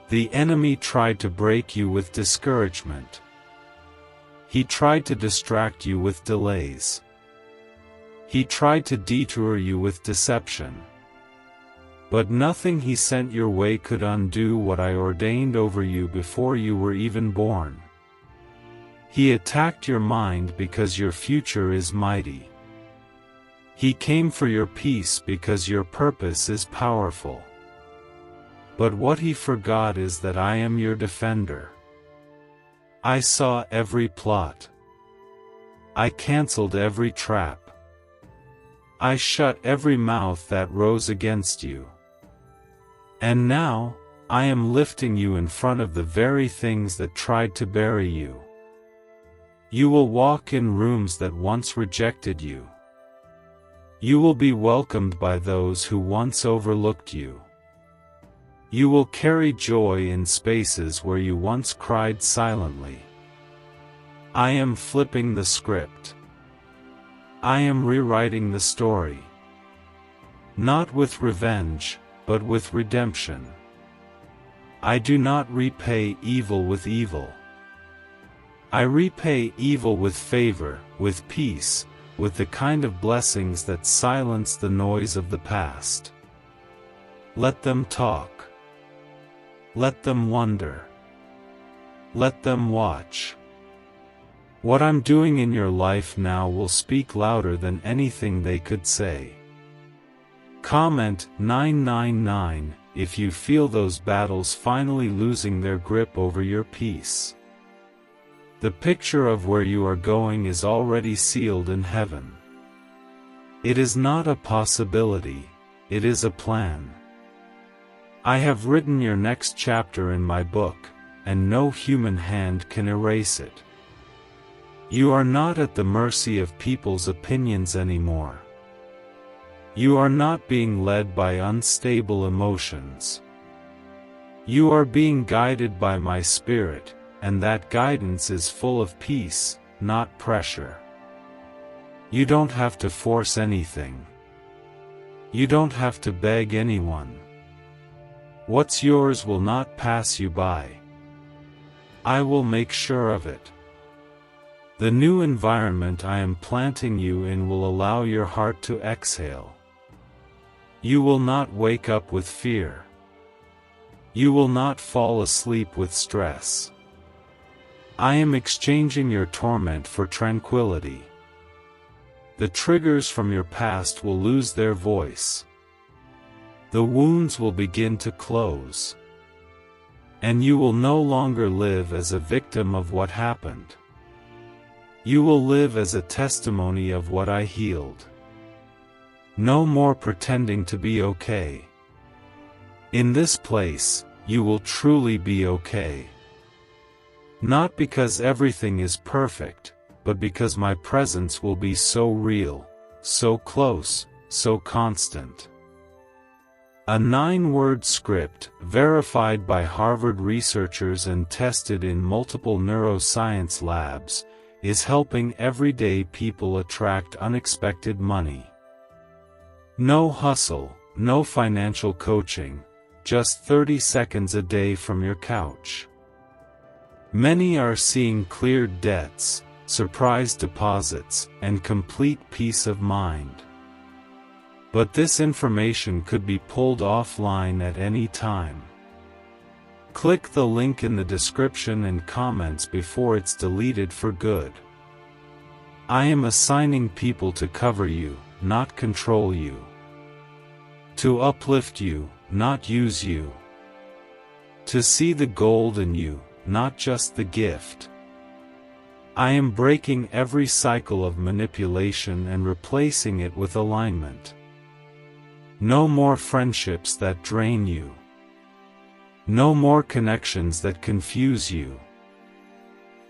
The enemy tried to break you with discouragement. He tried to distract you with delays. He tried to detour you with deception. But nothing he sent your way could undo what I ordained over you before you were even born. He attacked your mind because your future is mighty. He came for your peace because your purpose is powerful. But what he forgot is that I am your defender. I saw every plot. I canceled every trap. I shut every mouth that rose against you. And now, I am lifting you in front of the very things that tried to bury you. You will walk in rooms that once rejected you. You will be welcomed by those who once overlooked you. You will carry joy in spaces where you once cried silently. I am flipping the script. I am rewriting the story. Not with revenge, but with redemption. I do not repay evil with evil. I repay evil with favor, with peace, with the kind of blessings that silence the noise of the past. Let them talk. Let them wonder. Let them watch. What I'm doing in your life now will speak louder than anything they could say. Comment 999 if you feel those battles finally losing their grip over your peace. The picture of where you are going is already sealed in heaven. It is not a possibility, it is a plan. I have written your next chapter in my book, and no human hand can erase it. You are not at the mercy of people's opinions anymore. You are not being led by unstable emotions. You are being guided by my Spirit, and that guidance is full of peace, not pressure. You don't have to force anything. You don't have to beg anyone. What's yours will not pass you by. I will make sure of it. The new environment I am planting you in will allow your heart to exhale. You will not wake up with fear. You will not fall asleep with stress. I am exchanging your torment for tranquility. The triggers from your past will lose their voice. The wounds will begin to close. And you will no longer live as a victim of what happened. You will live as a testimony of what I healed. No more pretending to be okay. In this place, you will truly be okay. Not because everything is perfect, but because my presence will be so real, so close, so constant. A 9-word script, verified by Harvard researchers and tested in multiple neuroscience labs, is helping everyday people attract unexpected money. No hustle, no financial coaching, just 30 seconds a day from your couch. Many are seeing cleared debts, surprise deposits, and complete peace of mind. But this information could be pulled offline at any time. Click the link in the description and comments before it's deleted for good. I am assigning people to cover you, not control you. To uplift you, not use you. To see the gold in you, not just the gift. I am breaking every cycle of manipulation and replacing it with alignment. No more friendships that drain you. No more connections that confuse you.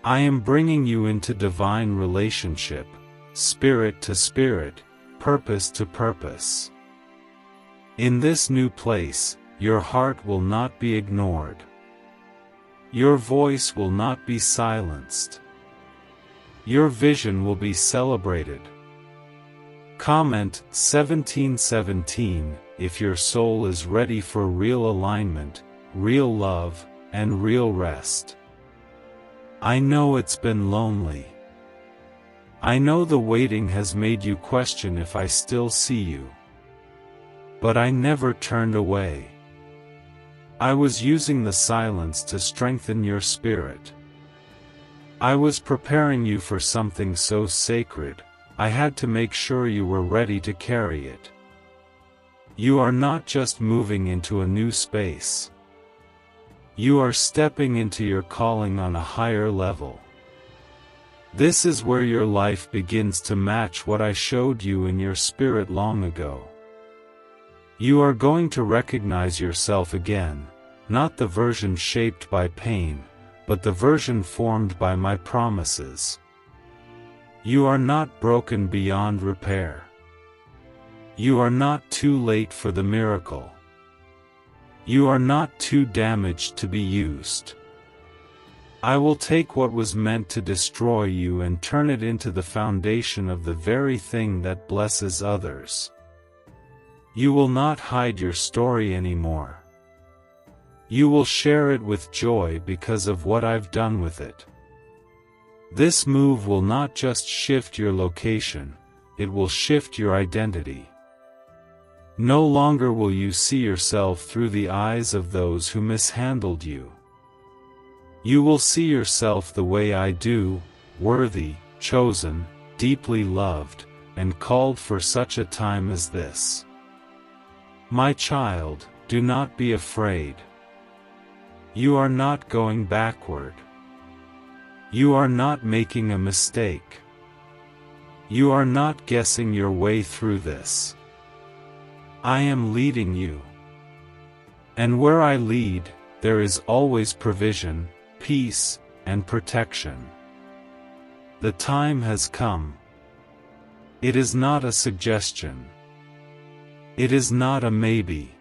I am bringing you into divine relationship, spirit to spirit, purpose to purpose. In this new place, your heart will not be ignored. Your voice will not be silenced. Your vision will be celebrated. Comment 1717 if your soul is ready for real alignment, real love, and real rest. I know it's been lonely. I know the waiting has made you question if I still see you. But I never turned away. I was using the silence to strengthen your spirit. I was preparing you for something so sacred, I had to make sure you were ready to carry it. You are not just moving into a new space. You are stepping into your calling on a higher level. This is where your life begins to match what I showed you in your spirit long ago. You are going to recognize yourself again, not the version shaped by pain, but the version formed by my promises. You are not broken beyond repair. You are not too late for the miracle. You are not too damaged to be used. I will take what was meant to destroy you and turn it into the foundation of the very thing that blesses others. You will not hide your story anymore. You will share it with joy because of what I've done with it. This move will not just shift your location, it will shift your identity. No longer will you see yourself through the eyes of those who mishandled you. You will see yourself the way I do, worthy, chosen, deeply loved, and called for such a time as this. My child, do not be afraid. You are not going backward. You are not making a mistake. You are not guessing your way through this. I am leading you. And where I lead, there is always provision, peace, and protection. The time has come. It is not a suggestion. It is not a maybe.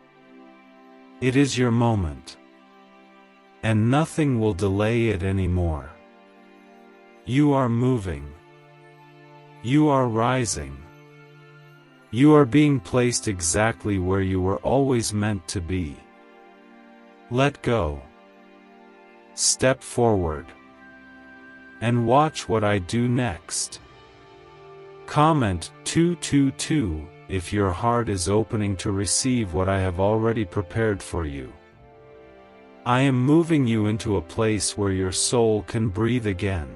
It is your moment. And nothing will delay it anymore. You are moving. You are rising. You are being placed exactly where you were always meant to be. Let go. Step forward. And watch what I do next. Comment 222 if your heart is opening to receive what I have already prepared for you. I am moving you into a place where your soul can breathe again.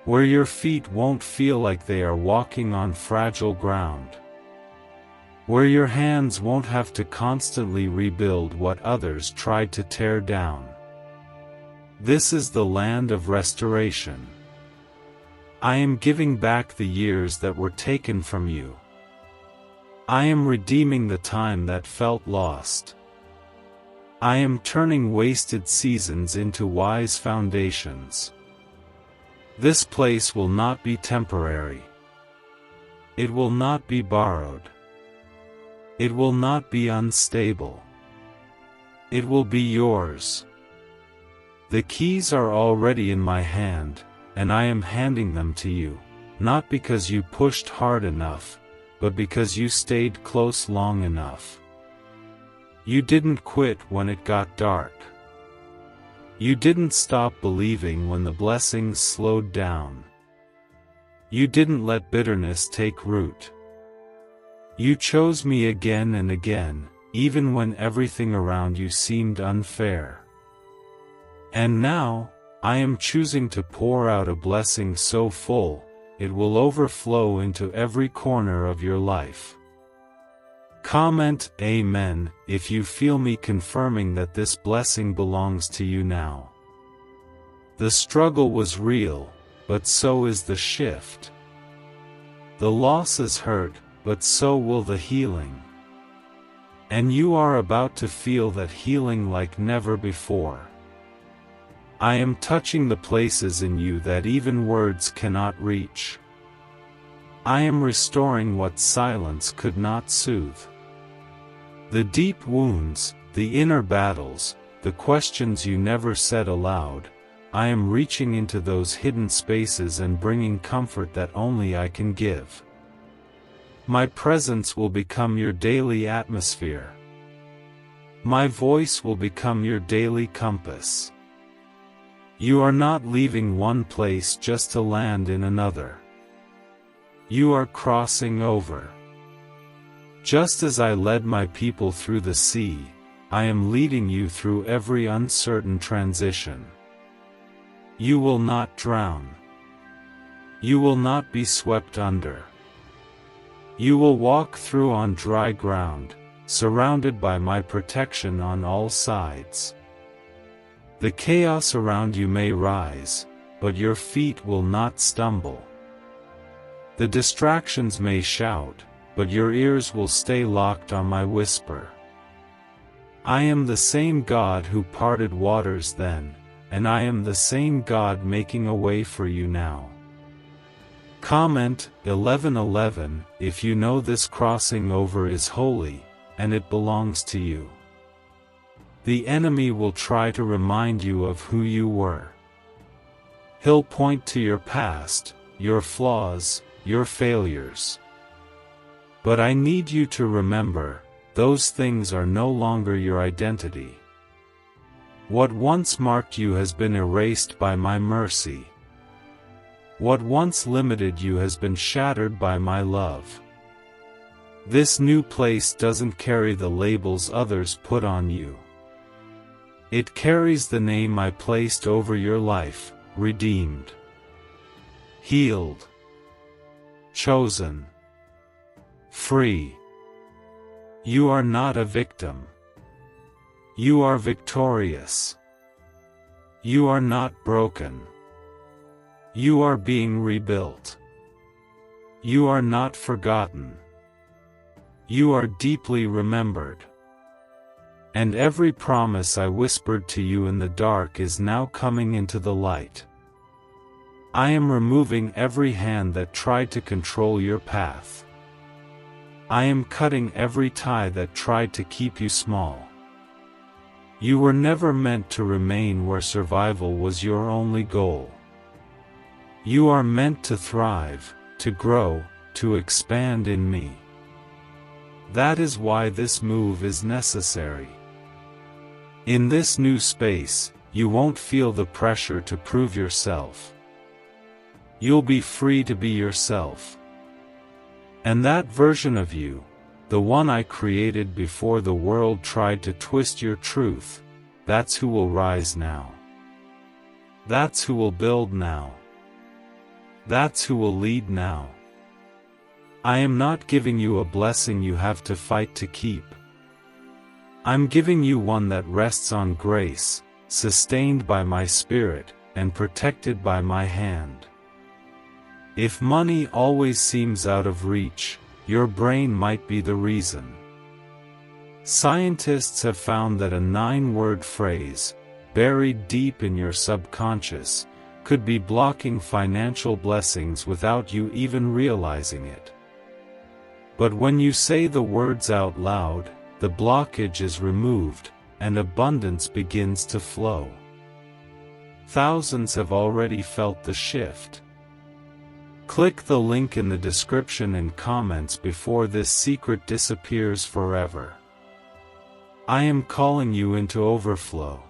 Where your feet won't feel like they are walking on fragile ground. Where your hands won't have to constantly rebuild what others tried to tear down. This is the land of restoration. I am giving back the years that were taken from you. I am redeeming the time that felt lost. I am turning wasted seasons into wise foundations. This place will not be temporary. It will not be borrowed. It will not be unstable. It will be yours. The keys are already in my hand, and I am handing them to you, not because you pushed hard enough, but because you stayed close long enough. You didn't quit when it got dark. You didn't stop believing when the blessings slowed down. You didn't let bitterness take root. You chose me again and again, even when everything around you seemed unfair. And now, I am choosing to pour out a blessing so full, it will overflow into every corner of your life. Comment Amen if you feel me confirming that this blessing belongs to you now. The struggle was real, but so is the shift. The losses hurt, but so will the healing. And you are about to feel that healing like never before. I am touching the places in you that even words cannot reach. I am restoring what silence could not soothe. The deep wounds, the inner battles, the questions you never said aloud, I am reaching into those hidden spaces and bringing comfort that only I can give. My presence will become your daily atmosphere. My voice will become your daily compass. You are not leaving one place just to land in another. You are crossing over. Just as I led my people through the sea, I am leading you through every uncertain transition. You will not drown. You will not be swept under. You will walk through on dry ground, surrounded by my protection on all sides. The chaos around you may rise, but your feet will not stumble. The distractions may shout, but your ears will stay locked on my whisper. I am the same God who parted waters then, and I am the same God making a way for you now. Comment 11:11 if you know this crossing over is holy, and it belongs to you. The enemy will try to remind you of who you were. He'll point to your past, your flaws, your failures. But I need you to remember, those things are no longer your identity. What once marked you has been erased by my mercy. What once limited you has been shattered by my love. This new place doesn't carry the labels others put on you. It carries the name I placed over your life, redeemed, healed, chosen, free. You are not a victim. You are victorious. You are not broken. You are being rebuilt. You are not forgotten. You are deeply remembered. And every promise I whispered to you in the dark is now coming into the light. I am removing every hand that tried to control your path. I am cutting every tie that tried to keep you small. You were never meant to remain where survival was your only goal. You are meant to thrive, to grow, to expand in me. That is why this move is necessary. In this new space, you won't feel the pressure to prove yourself. You'll be free to be yourself. And that version of you, the one I created before the world tried to twist your truth, that's who will rise now. That's who will build now. That's who will lead now. I am not giving you a blessing you have to fight to keep. I'm giving you one that rests on grace, sustained by my spirit, and protected by my hand. If money always seems out of reach, your brain might be the reason. Scientists have found that a 9-word phrase, buried deep in your subconscious, could be blocking financial blessings without you even realizing it. But when you say the words out loud, the blockage is removed, and abundance begins to flow. Thousands have already felt the shift. Click the link in the description and comments before this secret disappears forever. I am calling you into overflow.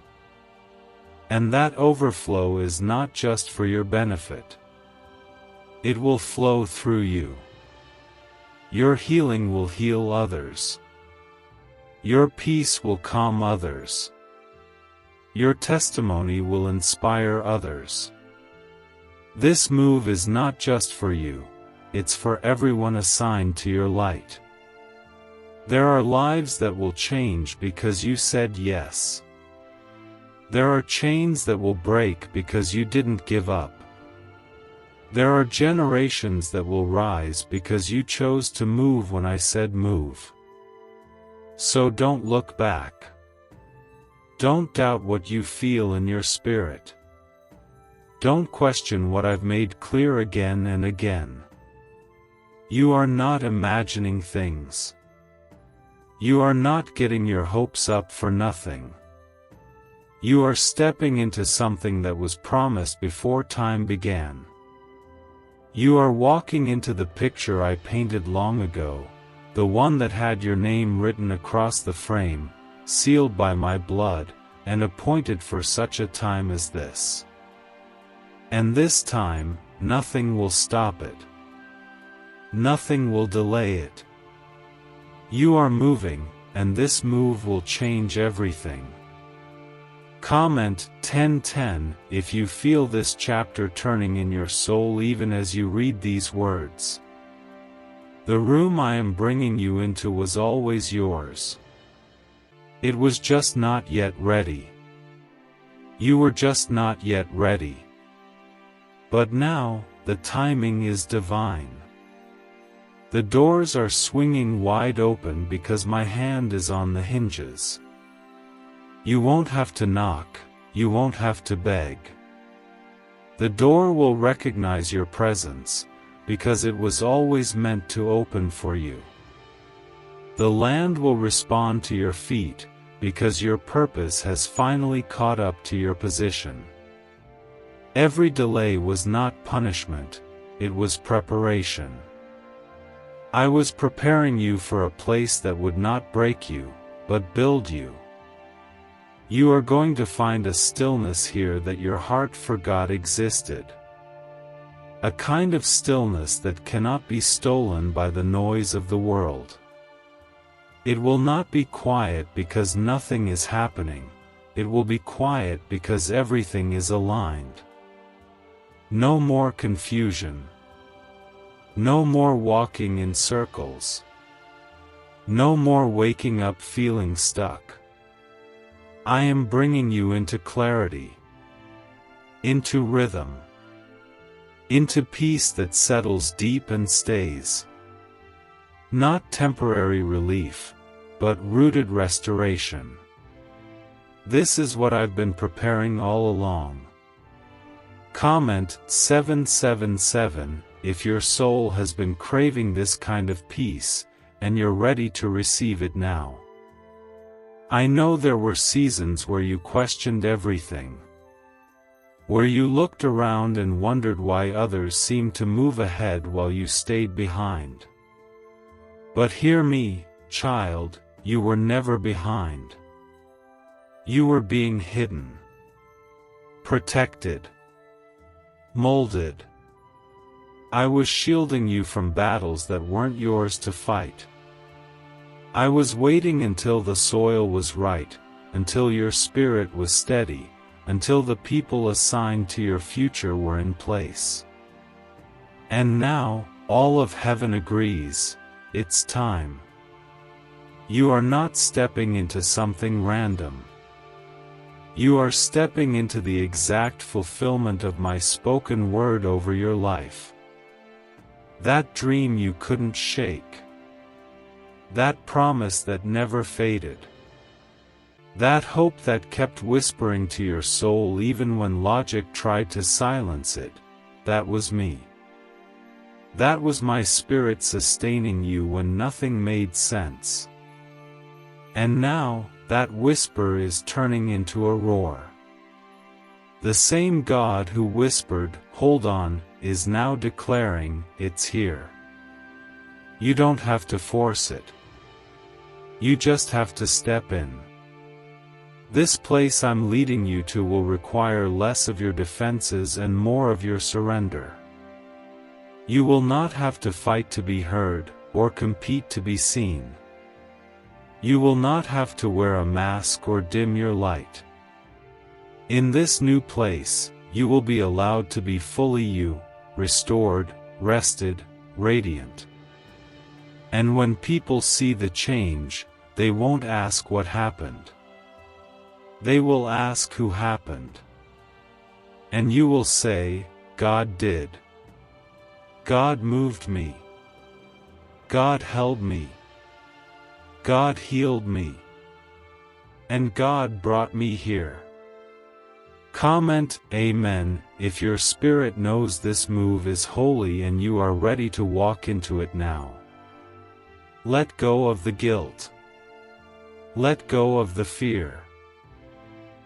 And that overflow is not just for your benefit. It will flow through you. Your healing will heal others. Your peace will calm others. Your testimony will inspire others. This move is not just for you, it's for everyone assigned to your light. There are lives that will change because you said yes. There are chains that will break because you didn't give up. There are generations that will rise because you chose to move when I said move. So don't look back. Don't doubt what you feel in your spirit. Don't question what I've made clear again and again. You are not imagining things. You are not getting your hopes up for nothing. You are stepping into something that was promised before time began. You are walking into the picture I painted long ago, the one that had your name written across the frame, sealed by my blood, and appointed for such a time as this. And this time, nothing will stop it. Nothing will delay it. You are moving, and this move will change everything. Comment 1010 if you feel this chapter turning in your soul even as you read these words. The room I am bringing you into was always yours. It was just not yet ready. You were just not yet ready. But now, the timing is divine. The doors are swinging wide open because my hand is on the hinges. You won't have to knock, you won't have to beg. The door will recognize your presence, because it was always meant to open for you. The land will respond to your feet, because your purpose has finally caught up to your position. Every delay was not punishment, it was preparation. I was preparing you for a place that would not break you, but build you. You are going to find a stillness here that your heart forgot existed. A kind of stillness that cannot be stolen by the noise of the world. It will not be quiet because nothing is happening, it will be quiet because everything is aligned. No more confusion. No more walking in circles. No more waking up feeling stuck. I am bringing you into clarity, into rhythm, into peace that settles deep and stays. Not temporary relief, but rooted restoration. This is what I've been preparing all along. Comment 777 if your soul has been craving this kind of peace, and you're ready to receive it now. I know there were seasons where you questioned everything. Where you looked around and wondered why others seemed to move ahead while you stayed behind. But hear me, child, you were never behind. You were being hidden. Protected. Molded. I was shielding you from battles that weren't yours to fight. I was waiting until the soil was right, until your spirit was steady, until the people assigned to your future were in place. And now, all of heaven agrees, it's time. You are not stepping into something random. You are stepping into the exact fulfillment of my spoken word over your life. That dream you couldn't shake. That promise that never faded. That hope that kept whispering to your soul even when logic tried to silence it, that was me. That was my spirit sustaining you when nothing made sense. And now, that whisper is turning into a roar. The same God who whispered, "Hold on," is now declaring, "It's here." You don't have to force it. You just have to step in. This place I'm leading you to will require less of your defenses and more of your surrender. You will not have to fight to be heard, or compete to be seen. You will not have to wear a mask or dim your light. In this new place, you will be allowed to be fully you, restored, rested, radiant. And when people see the change, they won't ask what happened. They will ask who happened. And you will say, God did. God moved me. God held me. God healed me. And God brought me here. Comment Amen if your spirit knows this move is holy and you are ready to walk into it now. Let go of the guilt. Let go of the fear.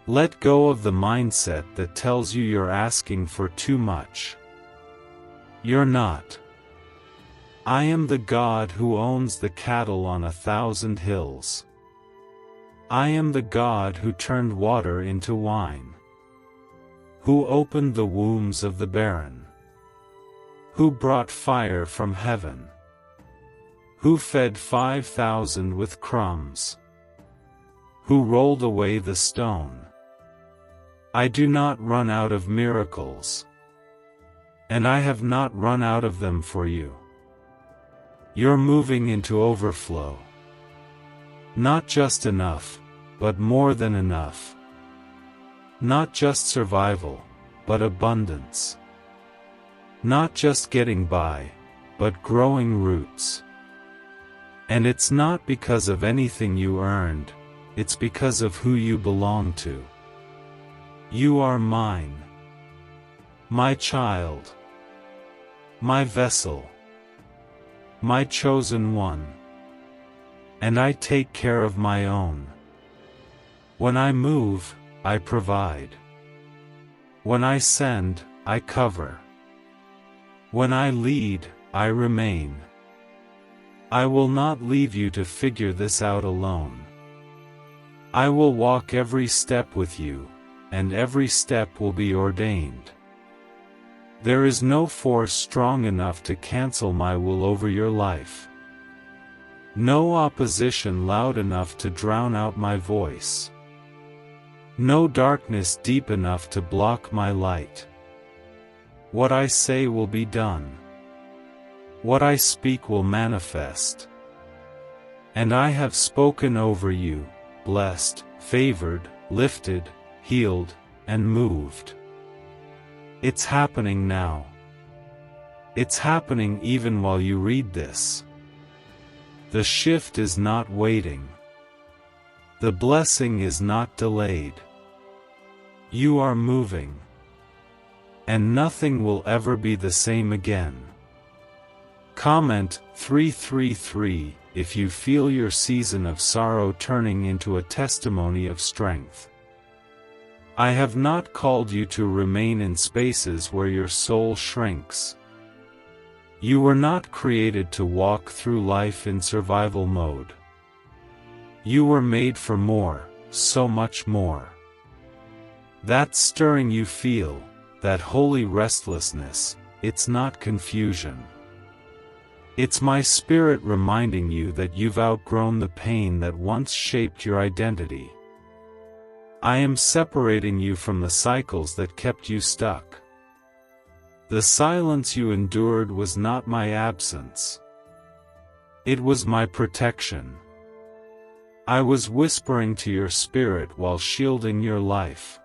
Let go of the mindset that tells you you're asking for too much. You're not. I am the God who owns the cattle on 1,000 hills. I am the God who turned water into wine. Who opened the wombs of the barren. Who brought fire from heaven. Who fed 5,000 with crumbs. Who rolled away the stone. I do not run out of miracles. And I have not run out of them for you. You're moving into overflow. Not just enough, but more than enough. Not just survival, but abundance. Not just getting by, but growing roots. And it's not because of anything you earned, it's because of who you belong to. You are mine. My child. My vessel. My chosen one. And I take care of my own. When I move, I provide. When I send, I cover. When I lead, I remain. I will not leave you to figure this out alone. I will walk every step with you, and every step will be ordained. There is no force strong enough to cancel my will over your life. No opposition loud enough to drown out my voice. No darkness deep enough to block my light. What I say will be done. What I speak will manifest. And I have spoken over you, blessed, favored, lifted, healed, and moved. It's happening now. It's happening even while you read this. The shift is not waiting. The blessing is not delayed. You are moving. And nothing will ever be the same again. Comment 333 if you feel your season of sorrow turning into a testimony of strength. I have not called you to remain in spaces where your soul shrinks. You were not created to walk through life in survival mode. You were made for more, so much more. That stirring you feel, that holy restlessness, it's not confusion. It's my spirit reminding you that you've outgrown the pain that once shaped your identity. I am separating you from the cycles that kept you stuck. The silence you endured was not my absence. It was my protection. I was whispering to your spirit while shielding your life.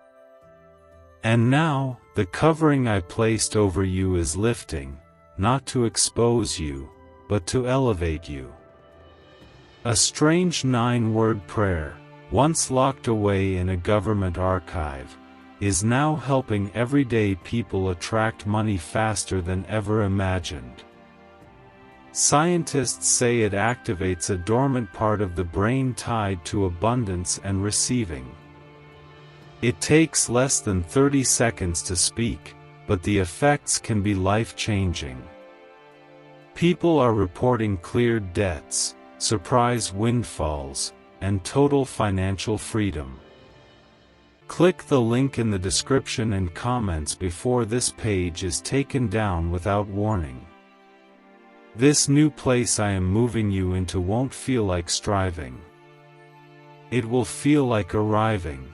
And now, the covering I placed over you is lifting, not to expose you, but to elevate you. A strange 9-word prayer, once locked away in a government archive, is now helping everyday people attract money faster than ever imagined. Scientists say it activates a dormant part of the brain tied to abundance and receiving. It takes less than 30 seconds to speak, but the effects can be life-changing. People are reporting cleared debts, surprise windfalls, and total financial freedom. Click the link in the description and comments before this page is taken down without warning. This new place I am moving you into won't feel like striving. It will feel like arriving.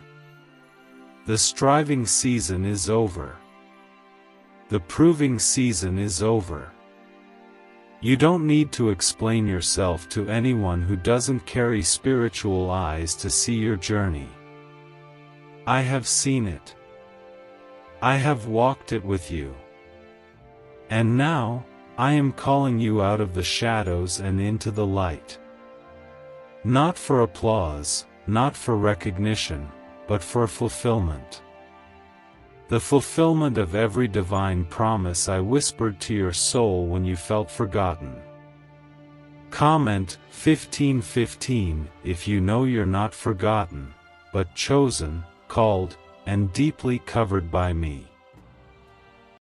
The striving season is over. The proving season is over. You don't need to explain yourself to anyone who doesn't carry spiritual eyes to see your journey. I have seen it. I have walked it with you. And now, I am calling you out of the shadows and into the light. Not for applause, not for recognition, but for fulfillment. The fulfillment of every divine promise I whispered to your soul when you felt forgotten. Comment 1515 if you know you're not forgotten, but chosen, called, and deeply covered by me.